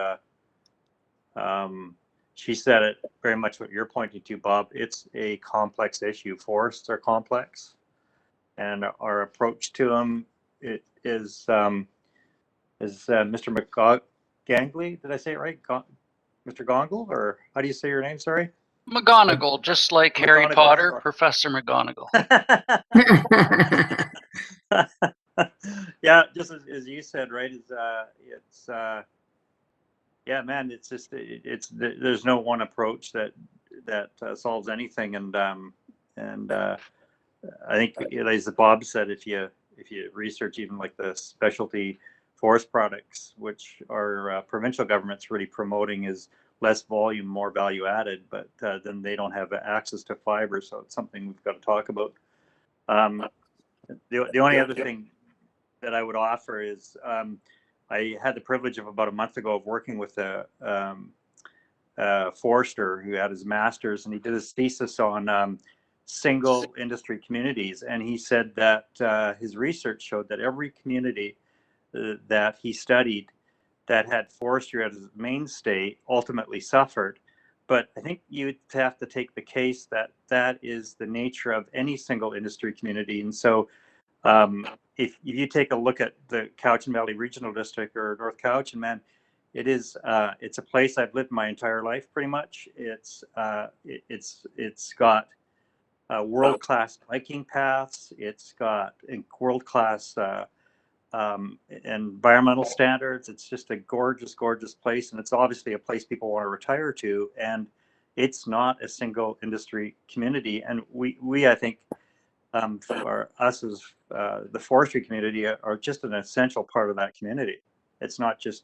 she said it very much what you're pointing to, Bob. It's a complex issue. Forests are complex, and our approach to them is Mr. McGangley. Did I say it right? Mr. Gongle, or how do you say your name? Sorry. McGonagall, just like Harry McGonagall, Potter, sorry. Professor McGonagall. Yeah, just as you said, right? It's yeah, man. It's just there's no one approach that solves anything, and I think, as Bob said, if you research even like the specialty forest products, which our provincial government's really promoting, is less volume, more value added, but then they don't have access to fiber, so it's something we've got to talk about. The only other thing that I would offer is I had the privilege of about a month ago of working with a forester who had his master's, and he did his thesis on single industry communities, and he said that his research showed that every community that he studied that had forestry as its mainstay ultimately suffered. But I think you'd have to take the case that that is the nature of any single industry community. And so if you take a look at the Cowichan Valley Regional District, or North Cowichan, man, it's a place I've lived my entire life pretty much. It's got world-class hiking paths. It's got world-class environmental standards. It's just a gorgeous, gorgeous place, and it's obviously a place people want to retire to. And it's not a single industry community. And we I think, for us as the forestry community, are just an essential part of that community. It's not just,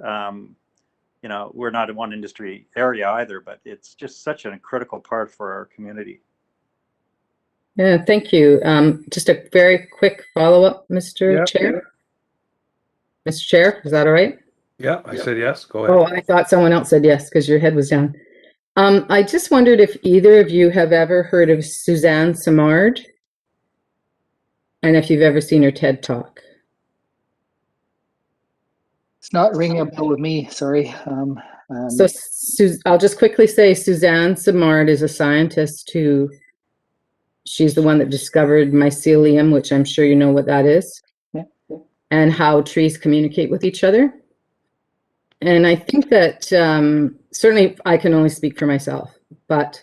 you know, we're not in one industry area either, but it's just such a critical part for our community. Yeah, thank you. Just a very quick follow-up, Mr. Chair. Mr. Chair, is that all right? Yeah, I said yes. Go ahead. Oh, I thought someone else said yes because your head was down. I just wondered if either of you have ever heard of Suzanne Simard, and if you've ever seen her TED Talk. It's not ringing a bell with me, sorry. So I'll just quickly say Suzanne Simard is a scientist who, she's the one that discovered mycelium, which I'm sure you know what that is, and how trees communicate with each other. And I think that certainly I can only speak for myself, but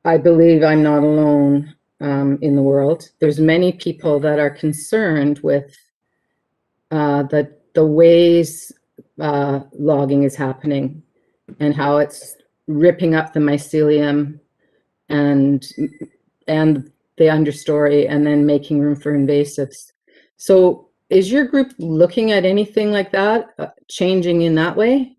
I believe I'm not alone in the world. There's many people that are concerned with the ways logging is happening and how it's ripping up the mycelium and the understory and then making room for invasives. So is your group looking at anything like that, changing in that way?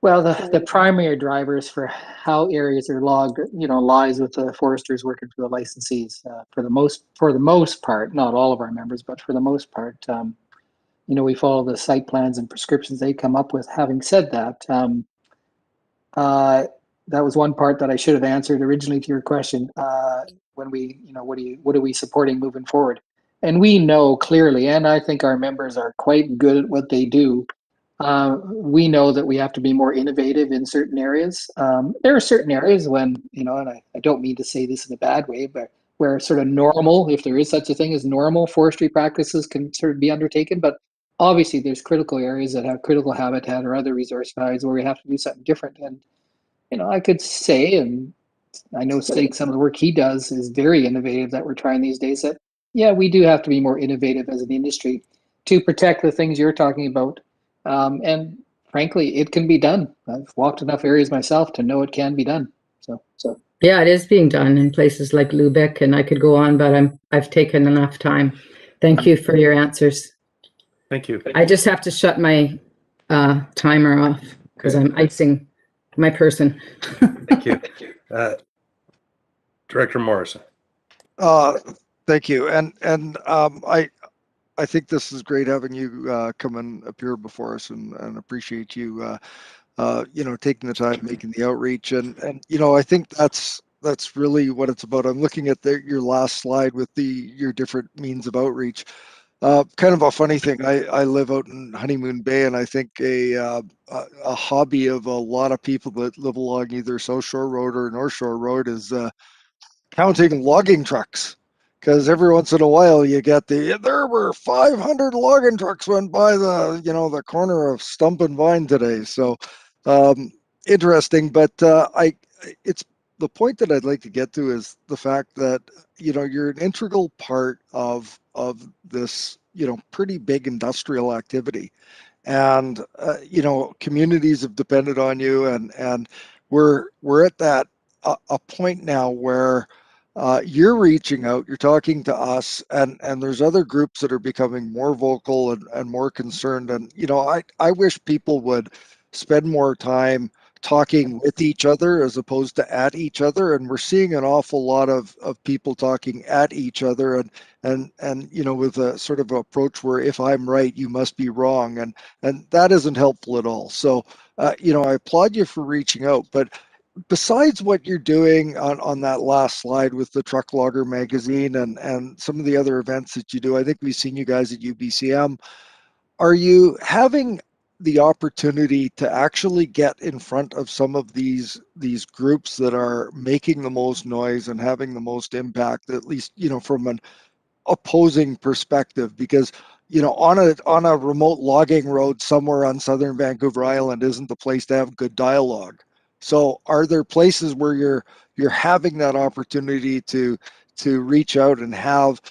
Well, the primary drivers for how areas are logged, you know, lies with the foresters working for the licensees. For the most part, not all of our members, but for the most part, you know, we follow the site plans and prescriptions they come up with. Having said that, that was one part that I should have answered originally to your question. When we, you know, what are we supporting moving forward? And we know clearly, and I think our members are quite good at what they do. We know that we have to be more innovative in certain areas. There are certain areas when, you know, and I don't mean to say this in a bad way, but where sort of normal, if there is such a thing as normal forestry practices, can sort of be undertaken. But obviously there's critical areas that have critical habitat or other resource values where we have to do something different. And, you know, I could say, and I know Stig, some of the work he does is very innovative that we're trying these days, that, yeah, we do have to be more innovative as an industry to protect the things you're talking about. And frankly, it can be done. I've walked enough areas myself to know it can be done. So yeah, it is being done in places like Lubeck, and I could go on, but I've taken enough time. Thank you for your answers. Thank you. I just have to shut my timer off because I'm icing my person. Thank you. Director Morrison. Thank you. And I think this is great having you come and appear before us, and appreciate you you know, taking the time, making the outreach, and you know, I think that's really what it's about. I'm looking at your last slide with your different means of outreach. Kind of a funny thing. I live out in Honeymoon Bay, and I think a hobby of a lot of people that live along either South Shore Road or North Shore Road is counting logging trucks. Because every once in a while you get there were 500 logging trucks went by the, you know, the corner of Stump and Vine today. So interesting, but it's the point that I'd like to get to is the fact that, you know, you're an integral part of this, you know, pretty big industrial activity, and you know, communities have depended on you, and we're at that a point now where you're reaching out, you're talking to us, and there's other groups that are becoming more vocal and more concerned. And, you know, I wish people would spend more time talking with each other as opposed to at each other. And we're seeing an awful lot of people talking at each other, and you know, with a sort of approach where if I'm right, you must be wrong. And that isn't helpful at all. So, you know, I applaud you for reaching out, but besides what you're doing on that last slide with the Truck Logger magazine and some of the other events that you do, I think we've seen you guys at UBCM. Are you having the opportunity to actually get in front of some of these groups that are making the most noise and having the most impact, at least, you know, from an opposing perspective? Because, you know, on a remote logging road somewhere on southern Vancouver Island isn't the place to have good dialogue. So are there places where you're having that opportunity to reach out and have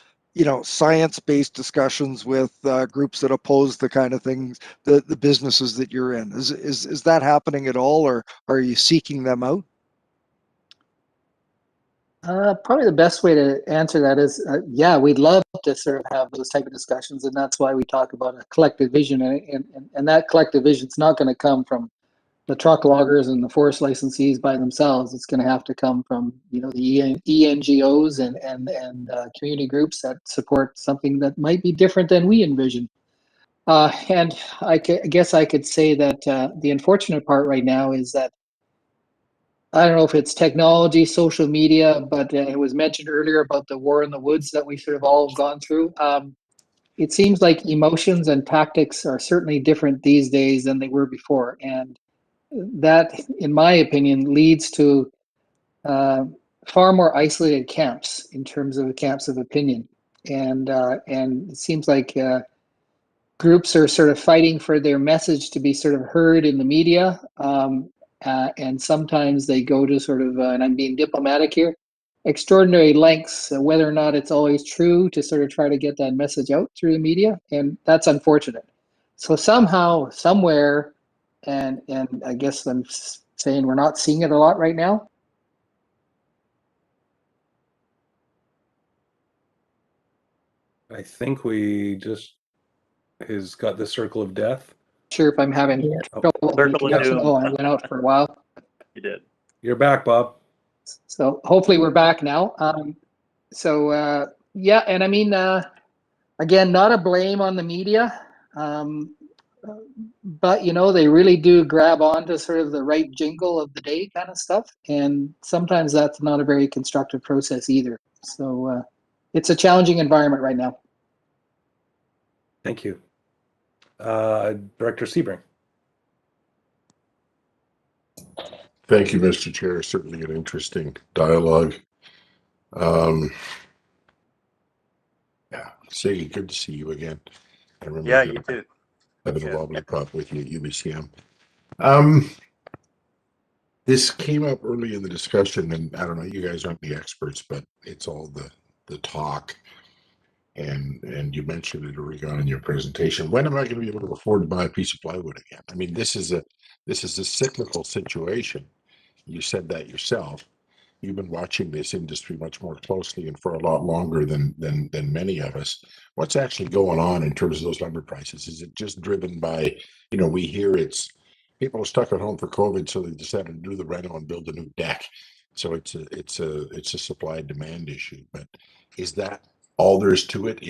science-based discussions with groups that oppose the kind of things, the businesses that you're in? Is that happening at all, or are you seeking them out? Probably the best way to answer that is, yeah, we'd love to sort of have those type of discussions, and that's why we talk about a collective vision, and that collective vision is not going to come from the truck loggers and the forest licensees by themselves. It's going to have to come from the ENGOs and community groups that support something that might be different than we envision. And I guess I could say that the unfortunate part right now is that I don't know if it's technology, social media, but it was mentioned earlier about the war in the woods that we sort of all gone through. It seems like emotions and tactics are certainly different these days than they were before. And that, in my opinion, leads to far more isolated camps in terms of camps of opinion. And it seems like groups are sort of fighting for their message to be sort of heard in the media. And sometimes they go to sort of, and I'm being diplomatic here, extraordinary lengths, whether or not it's always true, to sort of try to get that message out through the media. And that's unfortunate. So somehow, somewhere, and I guess I'm saying we're not seeing it a lot right now. I think we just has got the circle of death. Sure, if I'm having trouble. Circle of doom. Oh, I went out for a while. You did. You're back, Bob. So hopefully we're back now. Yeah, and I mean, again, not a blame on the media, but they really do grab onto sort of the right jingle of the day kind of stuff, and sometimes that's not a very constructive process either. So it's a challenging environment right now. Thank you. Director Sebring. Thank you, Mr. Chair. Certainly an interesting dialogue. Yeah, Siggy, good to see you again. I remember Yeah, you too. having a wobbly prop with you at UBCM. This came up early in the discussion, and I don't know, you guys aren't the experts, but it's all the talk. And you mentioned it early on in your presentation. When am I going to be able to afford to buy a piece of plywood again? I mean, this is a cyclical situation. You said that yourself. You've been watching this industry much more closely and for a lot longer than many of us. What's actually going on in terms of those lumber prices? Is it just driven by, we hear it's people are stuck at home for COVID, so they decided to do the reno and build a new deck. So it's a supply and demand issue. But is that all there is to it?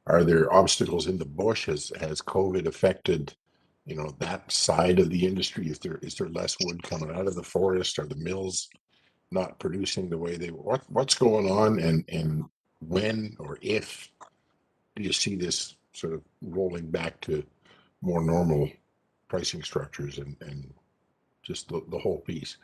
Are there obstacles in the bush? Has COVID affected that side of the industry? Is there less wood coming out of the forest? Are the mills not producing the way they what's going on, and when or if do you see this sort of rolling back to more normal pricing structures and just the whole piece?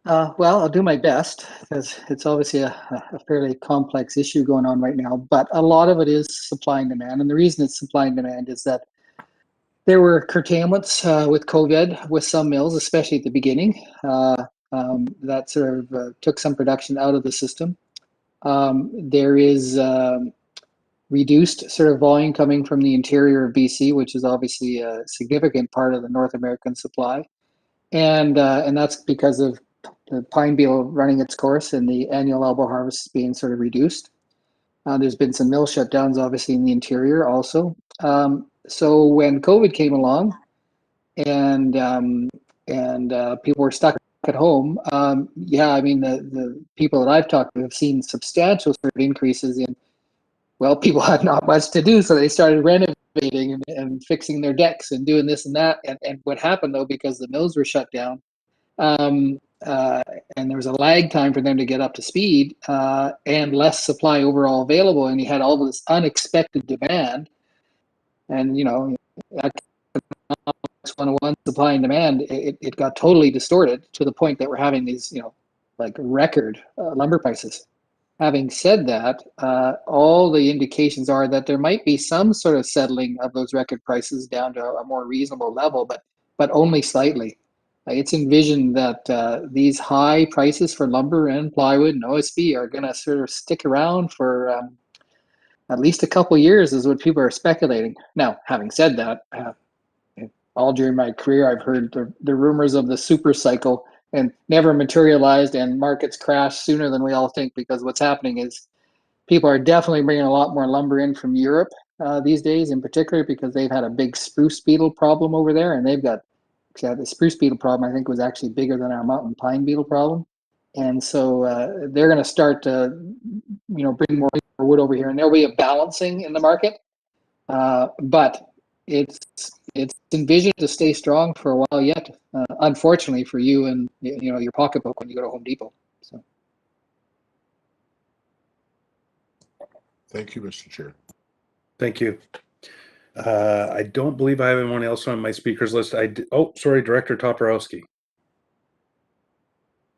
Well, I'll do my best, because it's obviously a fairly complex issue going on right now, but a lot of it is supply and demand. And the reason it's supply and demand is that there were curtailments with COVID with some mills, especially at the beginning, that sort of took some production out of the system. There is reduced sort of volume coming from the interior of BC, which is obviously a significant part of the North American supply. And that's because of the pine beetle running its course and the annual elbow harvest being sort of reduced. There's been some mill shutdowns, obviously, in the interior also. So when COVID came along and people were stuck at home, yeah, I mean, the people that I've talked to have seen substantial sort of increases in, well, people had not much to do, so they started renovating and fixing their decks and doing this and that. And what happened, though, because the mills were shut down, and there was a lag time for them to get up to speed, and less supply overall available, and you had all this unexpected demand. And economics 101, supply and demand, it got totally distorted to the point that we're having these like record lumber prices. Having said that, all the indications are that there might be some sort of settling of those record prices down to a more reasonable level, but only slightly. It's envisioned that these high prices for lumber and plywood and OSB are going to sort of stick around for at least a couple years, is what people are speculating. Now, having said that, all during my career, I've heard the rumors of the super cycle and never materialized, and markets crash sooner than we all think, because what's happening is people are definitely bringing a lot more lumber in from Europe these days, in particular because they've had a big spruce beetle problem over there, and they've got the spruce beetle problem, I think, was actually bigger than our mountain pine beetle problem. And so they're going to start to, bring more wood over here, and there'll be a balancing in the market. But it's envisioned to stay strong for a while yet. Unfortunately for you and your pocketbook when you go to Home Depot. So. Thank you, Mr. Chair. Thank you. I don't believe I have anyone else on my speakers list. Oh, sorry, Director Toporowski.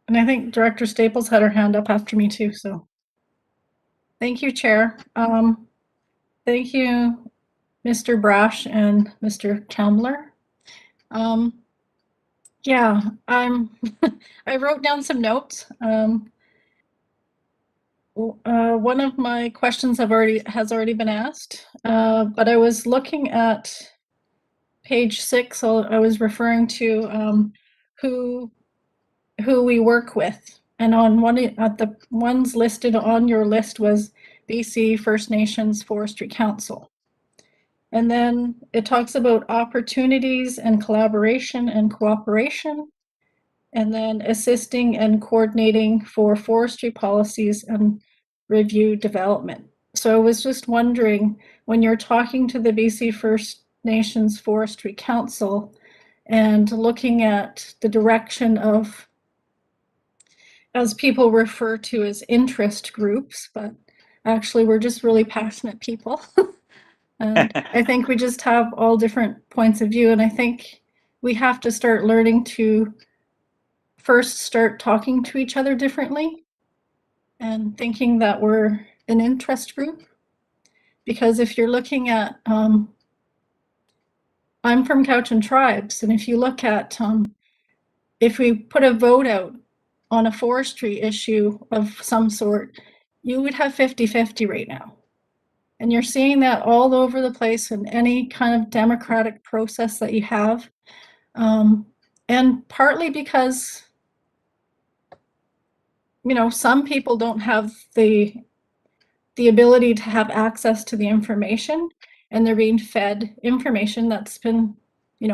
And I think Director Staples had her hand up after me too. So thank you, Chair. Thank you, Mr. Brash and Mr. Kemmler. Yeah, I wrote down some notes. One of my questions has already been asked, but I was looking at page 6. So I was referring to who we work with, and on the ones listed on your list was BC First Nations Forestry Council. And then it talks about opportunities and collaboration and cooperation, and then assisting and coordinating for forestry policies and review development. So I was just wondering, when you're talking to the BC First Nations Forestry Council and looking at the direction of, as people refer to as interest groups, but actually we're just really passionate people. And I think we just have all different points of view, and I think we have to start learning to first start talking to each other differently and thinking that we're an interest group. Because if you're looking at, I'm from Cowichan Tribes, and if you look at, if we put a vote out on a forestry issue of some sort, you would have 50-50 right now. And you're seeing that all over the place in any kind of democratic process that you have. And partly because, some people don't have the ability to have access to the information, and they're being fed information that's been,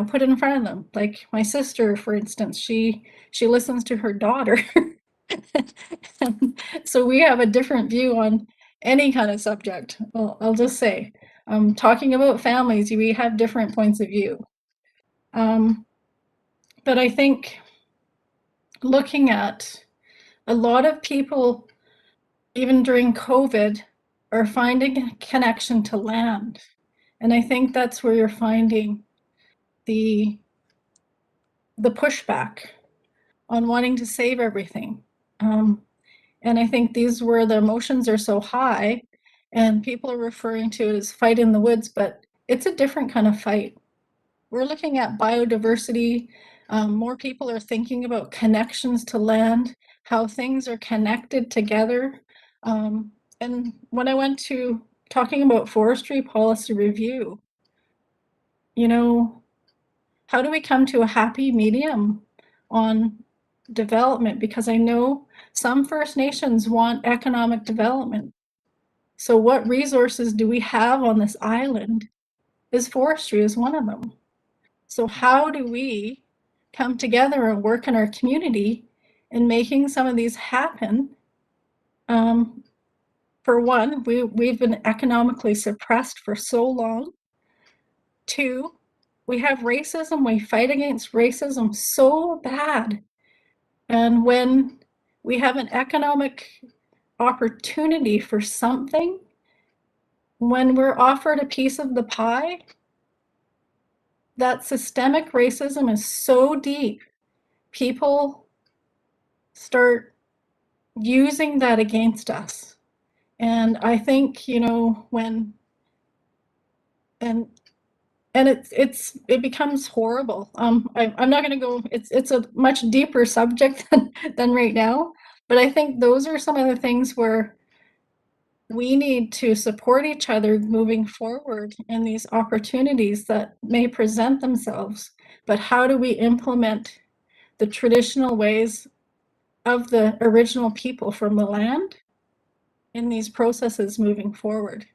put in front of them. Like my sister, for instance, she listens to her daughter. So we have a different view on any kind of subject. Well, I'll just say, talking about families, we have different points of view. But I think looking at a lot of people, even during COVID, are finding a connection to land. And I think that's where you're finding the pushback on wanting to save everything. And I think these where the emotions are so high, and people are referring to it as fight in the woods, but it's a different kind of fight. We're looking at biodiversity. More people are thinking about connections to land, how things are connected together. And when I went to talking about forestry policy review, how do we come to a happy medium on development? Because I know some First Nations want economic development. So what resources do we have on this island? Forestry is one of them. So how do we come together and work in our community in making some of these happen? For one, we've been economically suppressed for so long. 2, we have racism. We fight against racism so bad. And when we have an economic opportunity for something, when we're offered a piece of the pie, that systemic racism is so deep, people start using that against us. And I think, when, and and it becomes horrible. I'm not going to go. It's a much deeper subject than right now, but I think those are some of the things where we need to support each other moving forward in these opportunities that may present themselves. But how do we implement the traditional ways of the original people from the land in these processes moving forward?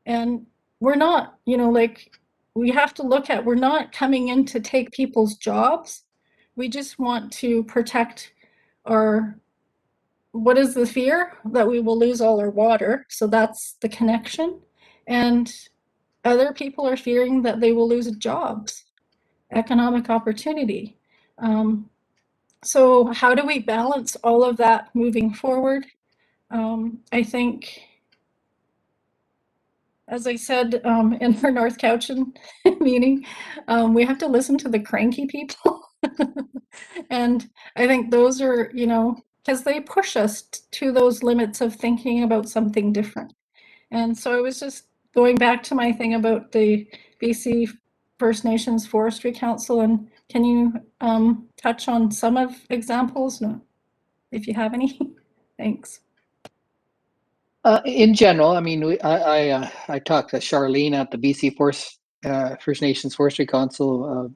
And we're not, like, we have to look at, we're not coming in to take people's jobs. We just want to protect our, what is the fear? That we will lose all our water. So that's the connection. And other people are fearing that they will lose jobs, economic opportunity. So how do we balance all of that moving forward? I think, as I said in our North Cowichan meeting, we have to listen to the cranky people. And I think those are, because they push us to those limits of thinking about something different. And so I was just going back to my thing about the BC First Nations Forestry Council, and can you touch on some of examples, if you have any? Thanks. In general, I mean, I talked to Charlene at the BC First Nations Forestry Council,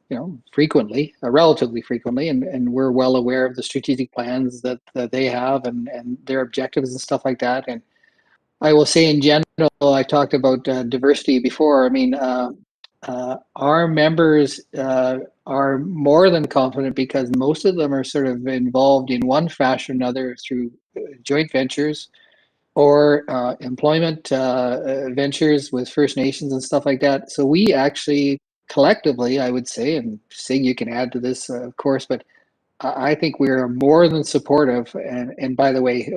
frequently, relatively frequently, and we're well aware of the strategic plans that they have and their objectives and stuff like that. And I will say, in general, I talked about diversity before. I mean, our members are more than confident because most of them are sort of involved in one fashion or another through joint ventures or employment ventures with First Nations and stuff like that. So we actually collectively, I would say, and Sig, you can add to this, of course, but I think we're more than supportive. And by the way,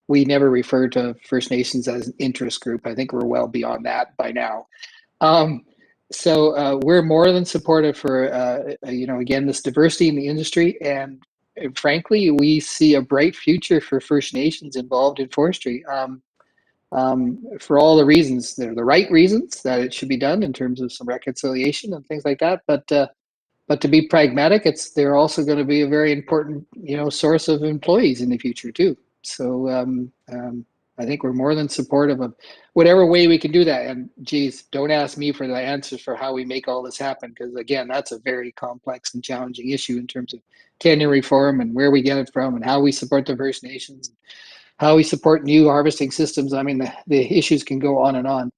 we never refer to First Nations as an interest group. I think we're well beyond that by now. So we're more than supportive for, again, this diversity in the industry. And frankly, we see a bright future for First Nations involved in forestry for all the reasons. They're the right reasons that it should be done in terms of some reconciliation and things like that. But to be pragmatic, they're also going to be a very important, source of employees in the future too. So I think we're more than supportive of whatever way we can do that. And geez, don't ask me for the answers for how we make all this happen, because again, that's a very complex and challenging issue in terms of tenure reform and where we get it from and how we support the First Nations, how we support new harvesting systems. I mean, the issues can go on and on.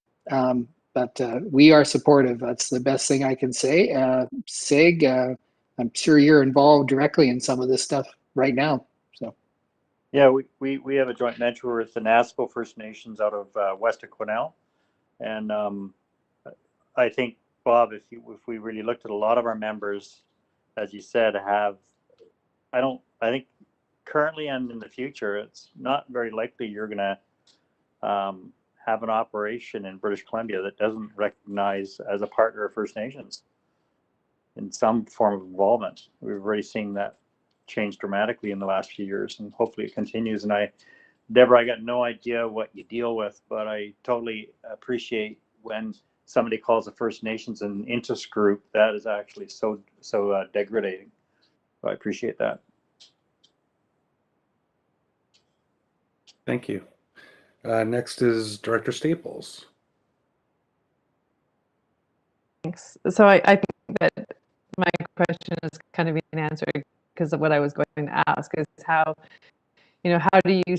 But we are supportive. That's the best thing I can say. Sig, I'm sure you're involved directly in some of this stuff right now. So. Yeah, we have a joint venture with the Nasco First Nations out of west of Quesnel, and I think, Bob, if we really looked at a lot of our members, as you said, I think currently and in the future, it's not very likely you're going to have an operation in British Columbia that doesn't recognize as a partner of First Nations in some form of involvement. We've already seen that change dramatically in the last few years, and hopefully it continues. And Deborah, I got no idea what you deal with, but I totally appreciate when somebody calls the First Nations an interest group. That is actually so degrading. So I appreciate that. Thank you. Next is Director Staples. Thanks. So I think that my question is kind of being answered because of what I was going to ask is how do you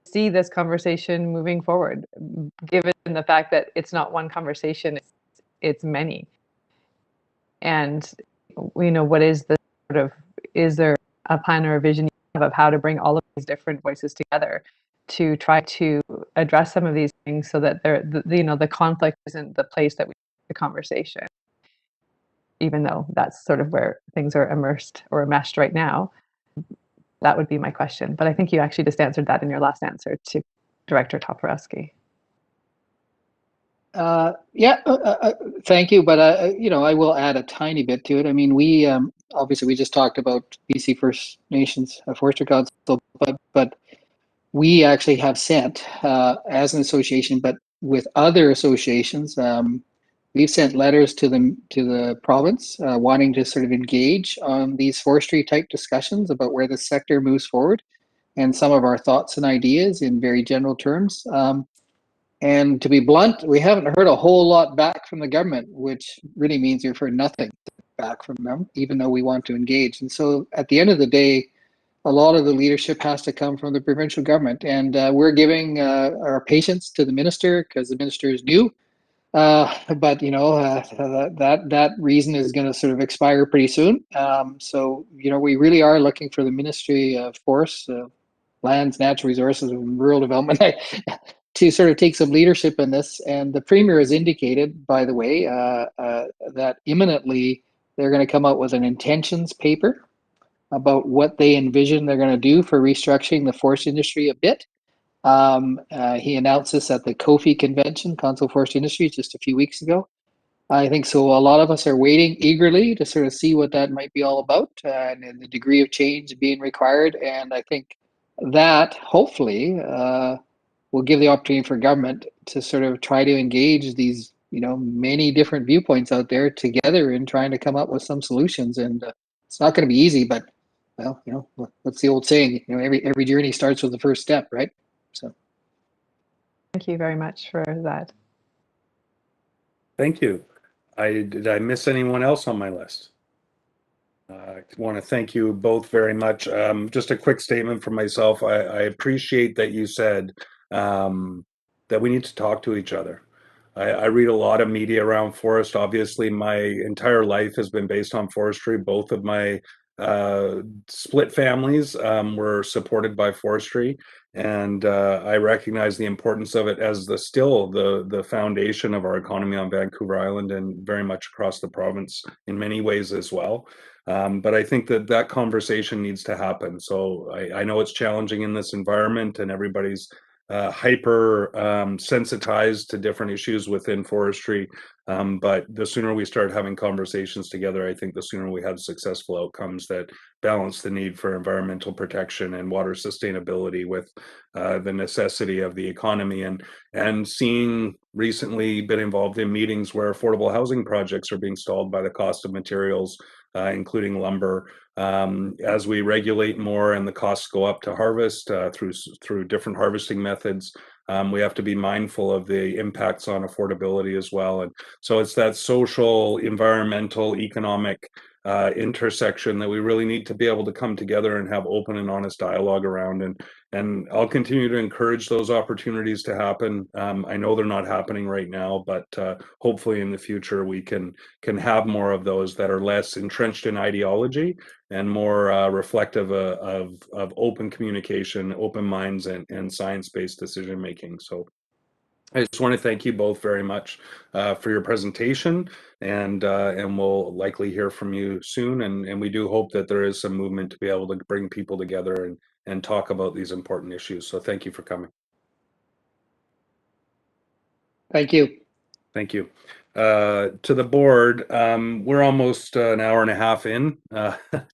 see this conversation moving forward, given the fact that it's not one conversation, it's many. And what is the is there a plan or a vision of how to bring all of these different voices together to try to address some of these things so that the conflict isn't the place that we have the conversation, even though that's sort of where things are immersed or enmeshed right now. That would be my question. But I think you actually just answered that in your last answer to Director Toporowski. Thank you. But, I will add a tiny bit to it. I mean, we obviously we just talked about BC First Nations Forestry Council, but we actually have sent as an association, but with other associations, we've sent letters to the province wanting to sort of engage on these forestry type discussions about where the sector moves forward and some of our thoughts and ideas in very general terms. And to be blunt, we haven't heard a whole lot back from the government, which really means we've heard nothing back from them, even though we want to engage. And so at the end of the day, a lot of the leadership has to come from the provincial government. And we're giving our patience to the minister because the minister is new. But you know, that reason is going to sort of expire pretty soon. So you know, we really are looking for the Ministry of Forests, Lands, Natural Resources, and Rural Development to sort of take some leadership in this. And the Premier has indicated, by the way, that imminently they're going to come out with an intentions paper about what they envision they're going to do for restructuring the forest industry a bit. He announced this at the COFI convention, Council of Forest Industries, just a few weeks ago. I think so. A lot of us are waiting eagerly to sort of see what that might be all about and the degree of change being required. And I think that hopefully will give the opportunity for government to sort of try to engage these, you know, many different viewpoints out there together in trying to come up with some solutions. And it's not going to be easy, but well, you know, what's the old saying? You know, every journey starts with the first step, right? So. Thank you very much for that. Thank you. Did I miss anyone else on my list? I want to thank you both very much. Just a quick statement from myself. I appreciate that you said that we need to talk to each other. I read a lot of media around forest. Obviously, my entire life has been based on forestry. Both of my split families were supported by forestry, and I recognize the importance of it as still the foundation of our economy on Vancouver Island and very much across the province in many ways as well. But I think that conversation needs to happen. So I know it's challenging in this environment, and everybody's hyper sensitized to different issues within forestry. But the sooner we start having conversations together, I think the sooner we have successful outcomes that balance the need for environmental protection and water sustainability with the necessity of the economy. And seeing recently been involved in meetings where affordable housing projects are being stalled by the cost of materials, including lumber. As we regulate more and the costs go up to harvest through different harvesting methods, we have to be mindful of the impacts on affordability as well. And so it's that social, environmental, economic intersection that we really need to be able to come together and have open and honest dialogue around. And I'll continue to encourage those opportunities to happen. I know they're not happening right now, but hopefully in the future we can have more of those that are less entrenched in ideology and more reflective of open communication, open minds, and science-based decision making. So I just want to thank you both very much for your presentation, and we'll likely hear from you soon. And we do hope that there is some movement to be able to bring people together and talk about these important issues. So thank you for coming. Thank you. Thank you. To the board, we're almost an hour and a half in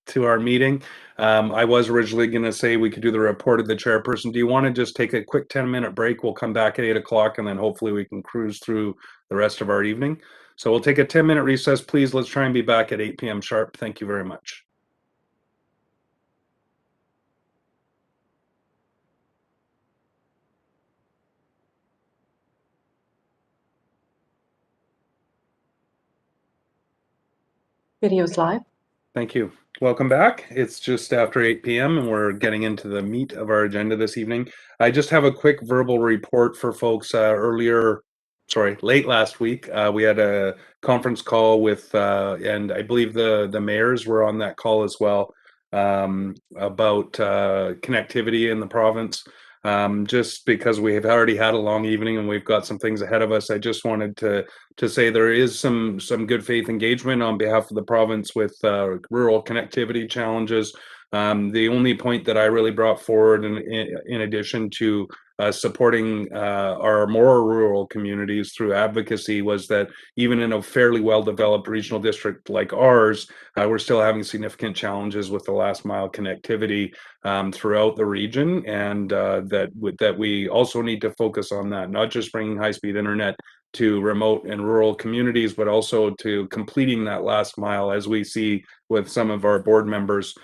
to our meeting. I was originally going to say we could do the report of the chairperson. Do you want to just take a quick 10-minute break? We'll come back at 8 o'clock, and then hopefully we can cruise through the rest of our evening. So we'll take a 10-minute recess, please. Let's try and be back at 8 p.m. sharp. Thank you very much. Video's live. Thank you. Welcome back. It's just after 8 p.m. and we're getting into the meat of our agenda this evening. I just have a quick verbal report for folks. Late last week, we had a conference call with, and I believe the mayors were on that call as well, about connectivity in the province. Just because we have already had a long evening and we've got some things ahead of us, I just wanted to say there is some good faith engagement on behalf of the province with rural connectivity challenges. The only point that I really brought forward in addition to supporting our more rural communities through advocacy was that even in a fairly well-developed regional district like ours, we're still having significant challenges with the last mile connectivity throughout the region, and that we also need to focus on that, not just bringing high-speed internet to remote and rural communities, but also to completing that last mile, as we see with some of our board members.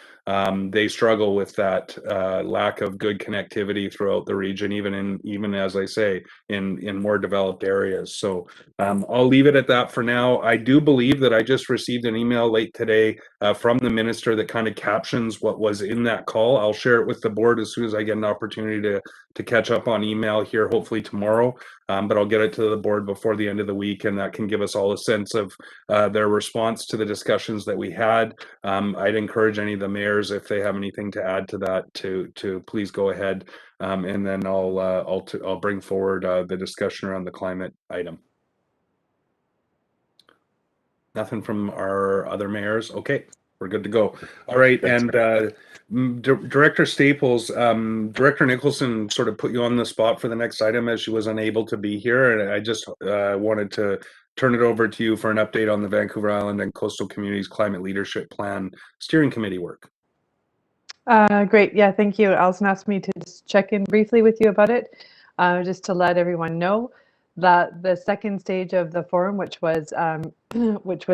They struggle with that lack of good connectivity throughout the region, even as I say, in more developed areas. So I'll leave it at that for now. I do believe that I just received an email late today from the minister that kind of captions what was in that call. I'll share it with the board as soon as I get an opportunity to catch up on email here, hopefully tomorrow. But I'll get it to the board before the end of the week, and that can give us all a sense of their response to the discussions that we had. I'd encourage any of the mayors, if they have anything to add to that, to please go ahead, and then I'll bring forward the discussion around the climate item. Nothing from our other mayors. Okay, we're good to go. All right, and Director Staples, Director Nicholson sort of put you on the spot for the next item as she was unable to be here, and I just wanted to turn it over to you for an update on the Vancouver Island and Coastal Communities Climate Leadership Plan Steering Committee work. Great. Yeah, thank you. Alison asked me to just check in briefly with you about it, just to let everyone know that the second stage of the forum, which was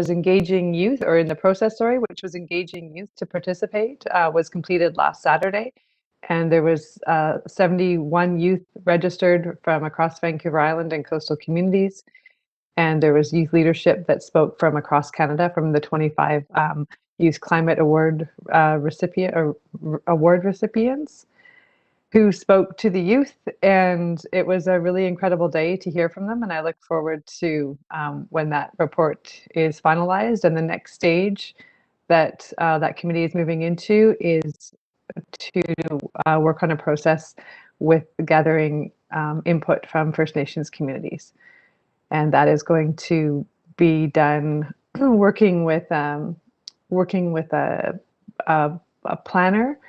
engaging youth, or in the process, sorry, which was engaging youth to participate, was completed last Saturday. And there was 71 youth registered from across Vancouver Island and coastal communities. And there was youth leadership that spoke from across Canada, from the 25 Youth Climate Award award recipients who spoke to the youth. And it was a really incredible day to hear from them. And I look forward to when that report is finalized. And the next stage that that committee is moving into is to work on a process with gathering input from First Nations communities. And that is going to be done working with a planner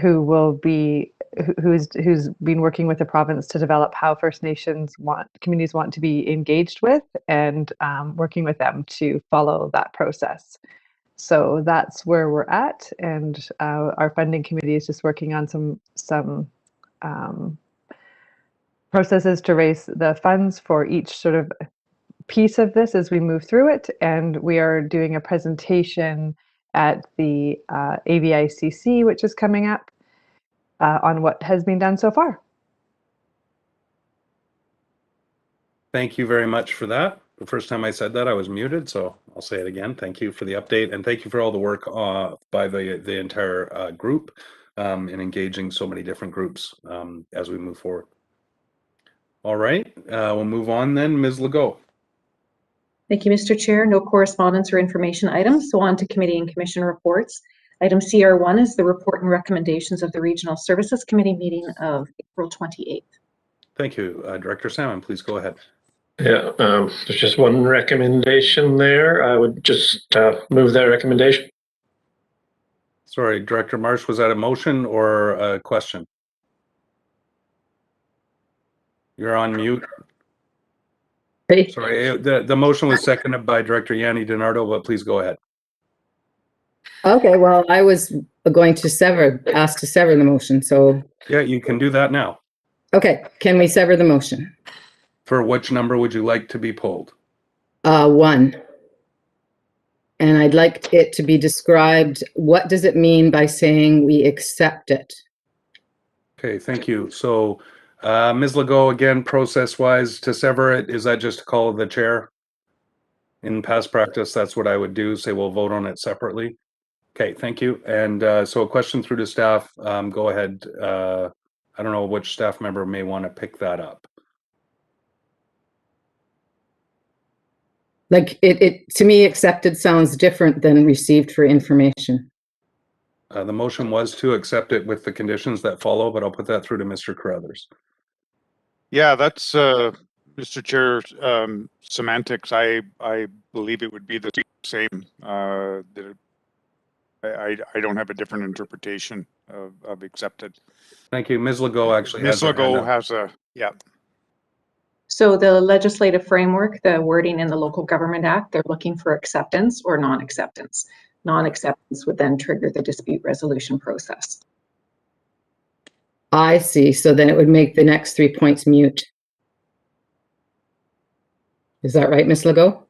who's been working with the province to develop how First Nations communities want to be engaged with, and working with them to follow that process. So that's where we're at, and our funding committee is just working on some processes to raise the funds for each sort of piece of this as we move through it. And we are doing a presentation at the AVICC, which is coming up, on what has been done so far. Thank you very much for that. The first time I said that, I was muted, so I'll say it again. Thank you for the update, and thank you for all the work by the entire group in engaging so many different groups as we move forward. All right, we'll move on then. Ms. Legault. Thank you, Mr. Chair. No correspondence or information items, so on to committee and commission reports. Item CR1 is the report and recommendations of the Regional Services Committee meeting of April 28th. Thank you. Director Salmon, please go ahead. Yeah, there's just one recommendation there. I would just move that recommendation. Sorry, Director Marsh, was that a motion or a question? You're on mute. Hey. Sorry, the motion was seconded by Director Yanni DiNardo, but please go ahead. Okay, well, I was going to ask to sever the motion, so. Yeah, you can do that now. Okay, can we sever the motion? For which number would you like to be pulled? 1. And I'd like it to be described, what does it mean by saying we accept it? Okay, thank you. So Ms. Legault, again, process-wise, to sever it, is that just a call of the chair? In past practice, that's what I would do, say we'll vote on it separately. Okay, thank you. And so a question through to staff, go ahead. I don't know which staff member may want to pick that up. Like it to me, accepted sounds different than received for information. The motion was to accept it with the conditions that follow, but I'll put that through to Mr. Carruthers. Yeah, that's Mr. Chair, semantics. I believe it would be the same. I don't have a different interpretation of accepted. Thank you. Ms. Legault actually Ms. Legault has a, yeah. So the legislative framework, the wording in the Local Government Act, they're looking for acceptance or non-acceptance. Non-acceptance would then trigger the dispute resolution process. I see. So then it would make the next 3 points mute. Is that right, Ms. Legault?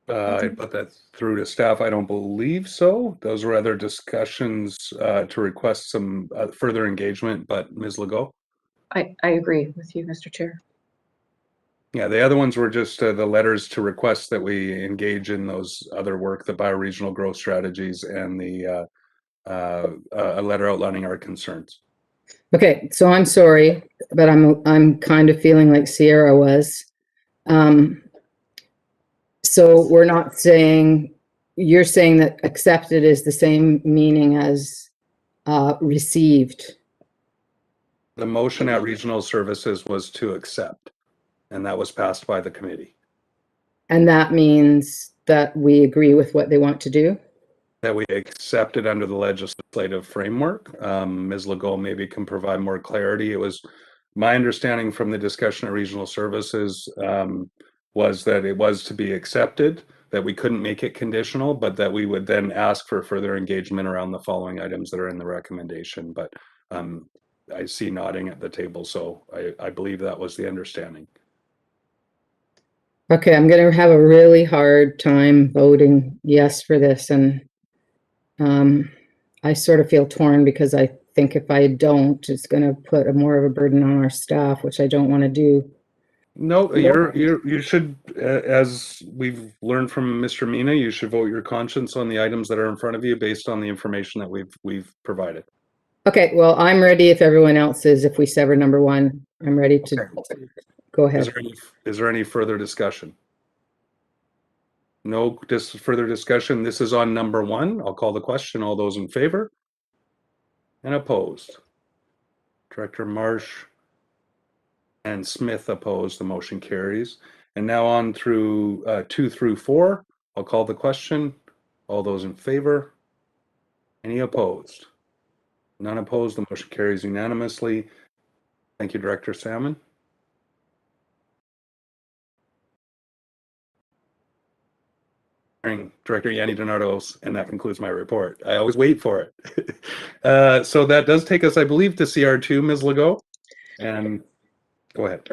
I put that through to staff. I don't believe so. Those were other discussions to request some further engagement, but Ms. Legault? I agree with you, Mr. Chair. Yeah, the other ones were just the letters to request that we engage in those other work, the bioregional growth strategies, and the a letter outlining our concerns. Okay, so I'm sorry, but I'm kind of feeling like Sierra was. So we're not saying, you're saying that accepted is the same meaning as received. The motion at regional services was to accept, and that was passed by the committee. And that means that we agree with what they want to do? That we accept it under the legislative framework. Ms. Legault maybe can provide more clarity. It was my understanding from the discussion at regional services was that it was to be accepted, that we couldn't make it conditional, but that we would then ask for further engagement around the following items that are in the recommendation. But I see nodding at the table, so I believe that was the understanding. Okay, I'm going to have a really hard time voting yes for this, and I sort of feel torn because I think if I don't, it's going to put more of a burden on our staff, which I don't want to do. No, you should, as we've learned from Mr. Mina, you should vote your conscience on the items that are in front of you based on the information that we've provided. Okay, well, I'm ready if everyone else is. If we sever number one, I'm ready to go ahead. Is there any further discussion? No further discussion. This is on number one. I'll call the question. All those in favor? And opposed? Director Marsh and Smith opposed. The motion carries. And now on through 2 through 4. I'll call the question. All those in favor? Any opposed? None opposed. The motion carries unanimously. Thank you, Director Salmon. Director Yanni Donatos, and that concludes my report. I always wait for it. So that does take us, I believe, to CR2, Ms. Legault. And go ahead.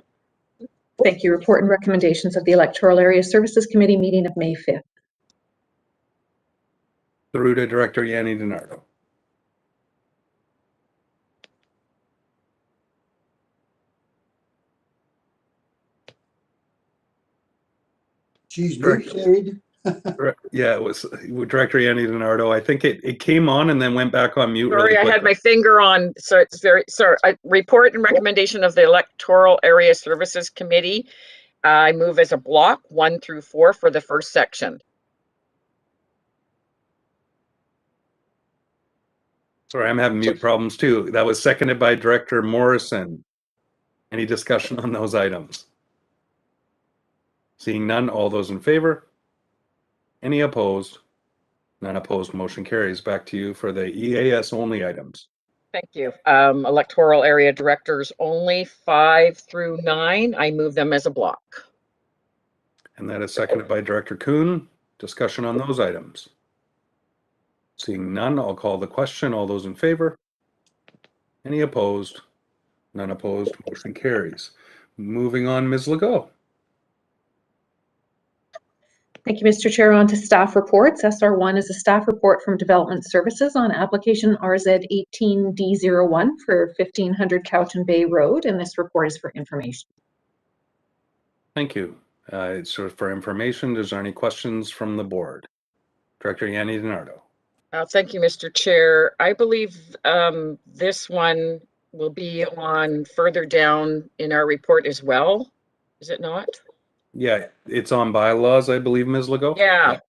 Thank you. Report and recommendations of the Electoral Area Services Committee meeting of May 5th. Through to Director Yanni Donato. She's replayed. Yeah, it was Director Yanni Donato. I think it came on and then went back on mute. Sorry, really I quickly. had my finger on, so it's very, sorry. Report and recommendation of the Electoral Area Services Committee. I move as a block 1 through 4 for the first section. Sorry, I'm having mute problems too. That was seconded by Director Morrison. Any discussion on those items? Seeing none, all those in favor? Any opposed? None opposed, motion carries. Back to you for the EAS only items. Thank you. Electoral Area Directors only 5 through 9. I move them as a block. And that is seconded by Director Kuhn. Discussion on those items. Seeing none, I'll call the question. All those in favor? Any opposed? None opposed, motion carries. Moving on, Ms. Legault. Thank you, Mr. Chair. On to staff reports. SR1 is a staff report from Development Services on application RZ18D01 for 1500 Cowton Bay Road, and this report is for information. Thank you. It's sort of for information. Is there any questions from the board? Director Yanni Donato. Thank you, Mr. Chair. I believe this one will be on further down in our report as well. Is it not? Yeah, it's on bylaws, I believe, Ms. Legault. Yeah.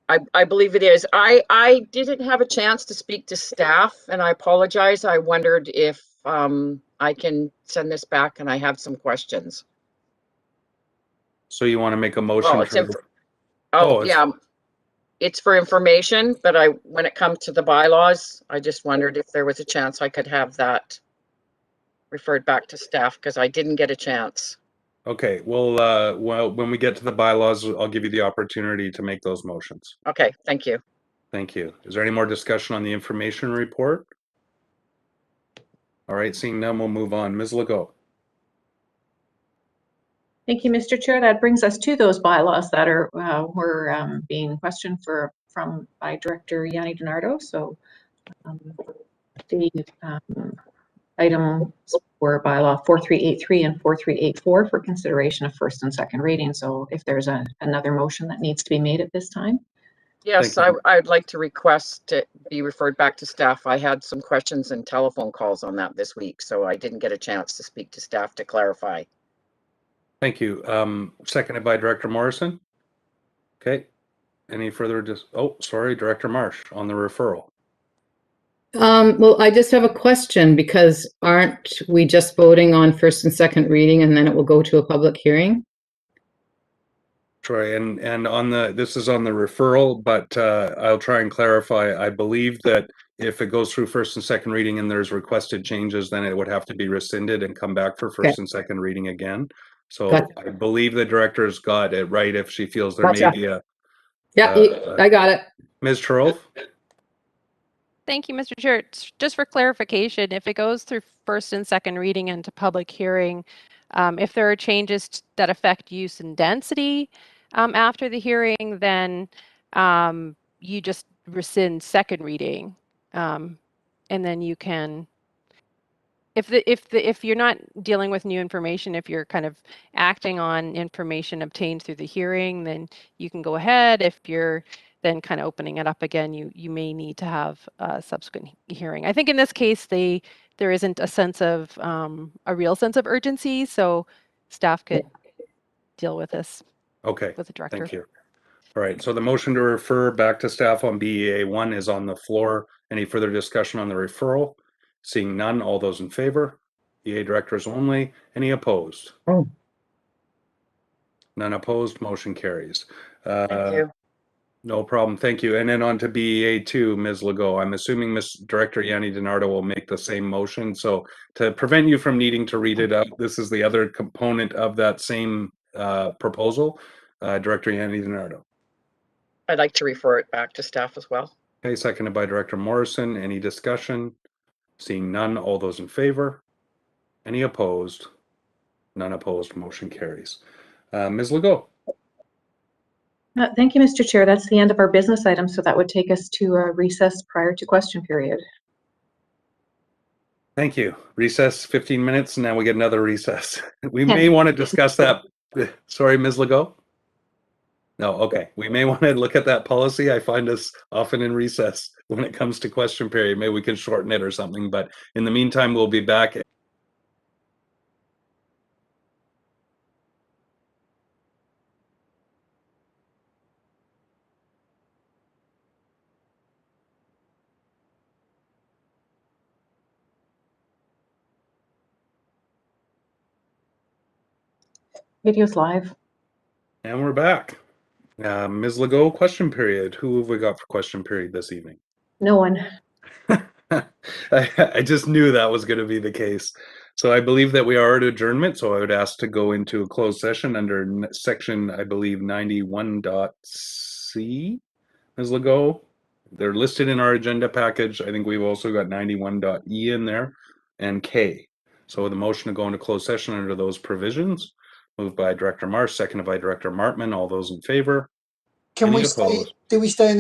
I believe it is. I didn't have a chance to speak to staff, and I apologize. I wondered if I can send this back, and I have some questions. So you want to make a motion? Yeah, it's for information, but when it comes to the bylaws, I just wondered if there was a chance I could have that referred back to staff because I didn't get a chance. Okay, well, when we get to the bylaws, I'll give you the opportunity to make those motions. Okay, thank you. Thank you. Is there any more discussion on the information report? All right, seeing none, we'll move on. Ms. Legault. Thank you, Mr. Chair. That brings us to those bylaws that are were being questioned by Director Yanni DiNardo. So the items for bylaw 4383 and 4384 for consideration of first and second reading. So if there's another motion that needs to be made at this time. Yes, I'd like to request to be referred back to staff. I had some questions and telephone calls on that this week, so I didn't get a chance to speak to staff to clarify. Thank you. Seconded by Director Morrison. Okay. Any further sorry, Director Marsh on the referral. Well, I just have a question, because aren't we just voting on first and second reading and then it will go to a public hearing? Troy, and on this is on the referral, but I'll try and clarify. I believe that if it goes through first and second reading and there's requested changes, then it would have to be rescinded and come back for first and second reading again. So I believe the director's got it right if she feels there may be a. Yeah, I got it. Ms. Charles? Thank you, Mr. Chair. Just for clarification, if it goes through first and second reading into public hearing, if there are changes that affect use and density after the hearing, then you just rescind second reading, and then you can. If you're not dealing with new information, if you're kind of acting on information obtained through the hearing, then you can go ahead. If you're then kind of opening it up again, you may need to have a subsequent hearing. I think in this case, there isn't a real sense of urgency, so staff could deal with this. Okay. With the director. Thank you. All right. So the motion to refer back to staff on BEA 1 is on the floor. Any further discussion on the referral? Seeing none, all those in favor? BEA directors only. Any opposed? Oh. None opposed. Motion carries. Thank you. No problem. Thank you. And then on to BEA 2, Ms. Legault. I'm assuming Ms. Director Yanni DiNardo will make the same motion. So to prevent you from needing to read it out, this is the other component of that same proposal. Director Yanni DiNardo. I'd like to refer it back to staff as well. Okay, seconded by Director Morrison. Any discussion? Seeing none, all those in favor? Any opposed? None opposed. Motion carries. Ms. Legault. Thank you, Mr. Chair. That's the end of our business items, so that would take us to a recess prior to question period. Thank you. Recess 15 minutes, and now we get another recess. We may want to discuss that. Sorry, Ms. Legault? No, okay. We may want to look at that policy. I find us often in recess when it comes to question period. Maybe we can shorten it or something, but in the meantime, we'll be back. Video's live. And we're back. Ms. Legault, question period. Who have we got for question period this evening? No one. I just knew that was going to be the case. So I believe that we are at adjournment. So I would ask to go into a closed session under section, I believe, 91.c. Ms. Legault, they're listed in our agenda package. I think we've also got 91.e in there and K. So the motion to go into closed session under those provisions. Moved by Director Marsh, seconded by Director Martman. All those in favor? Can Any we stay? opposed? Do we stay in the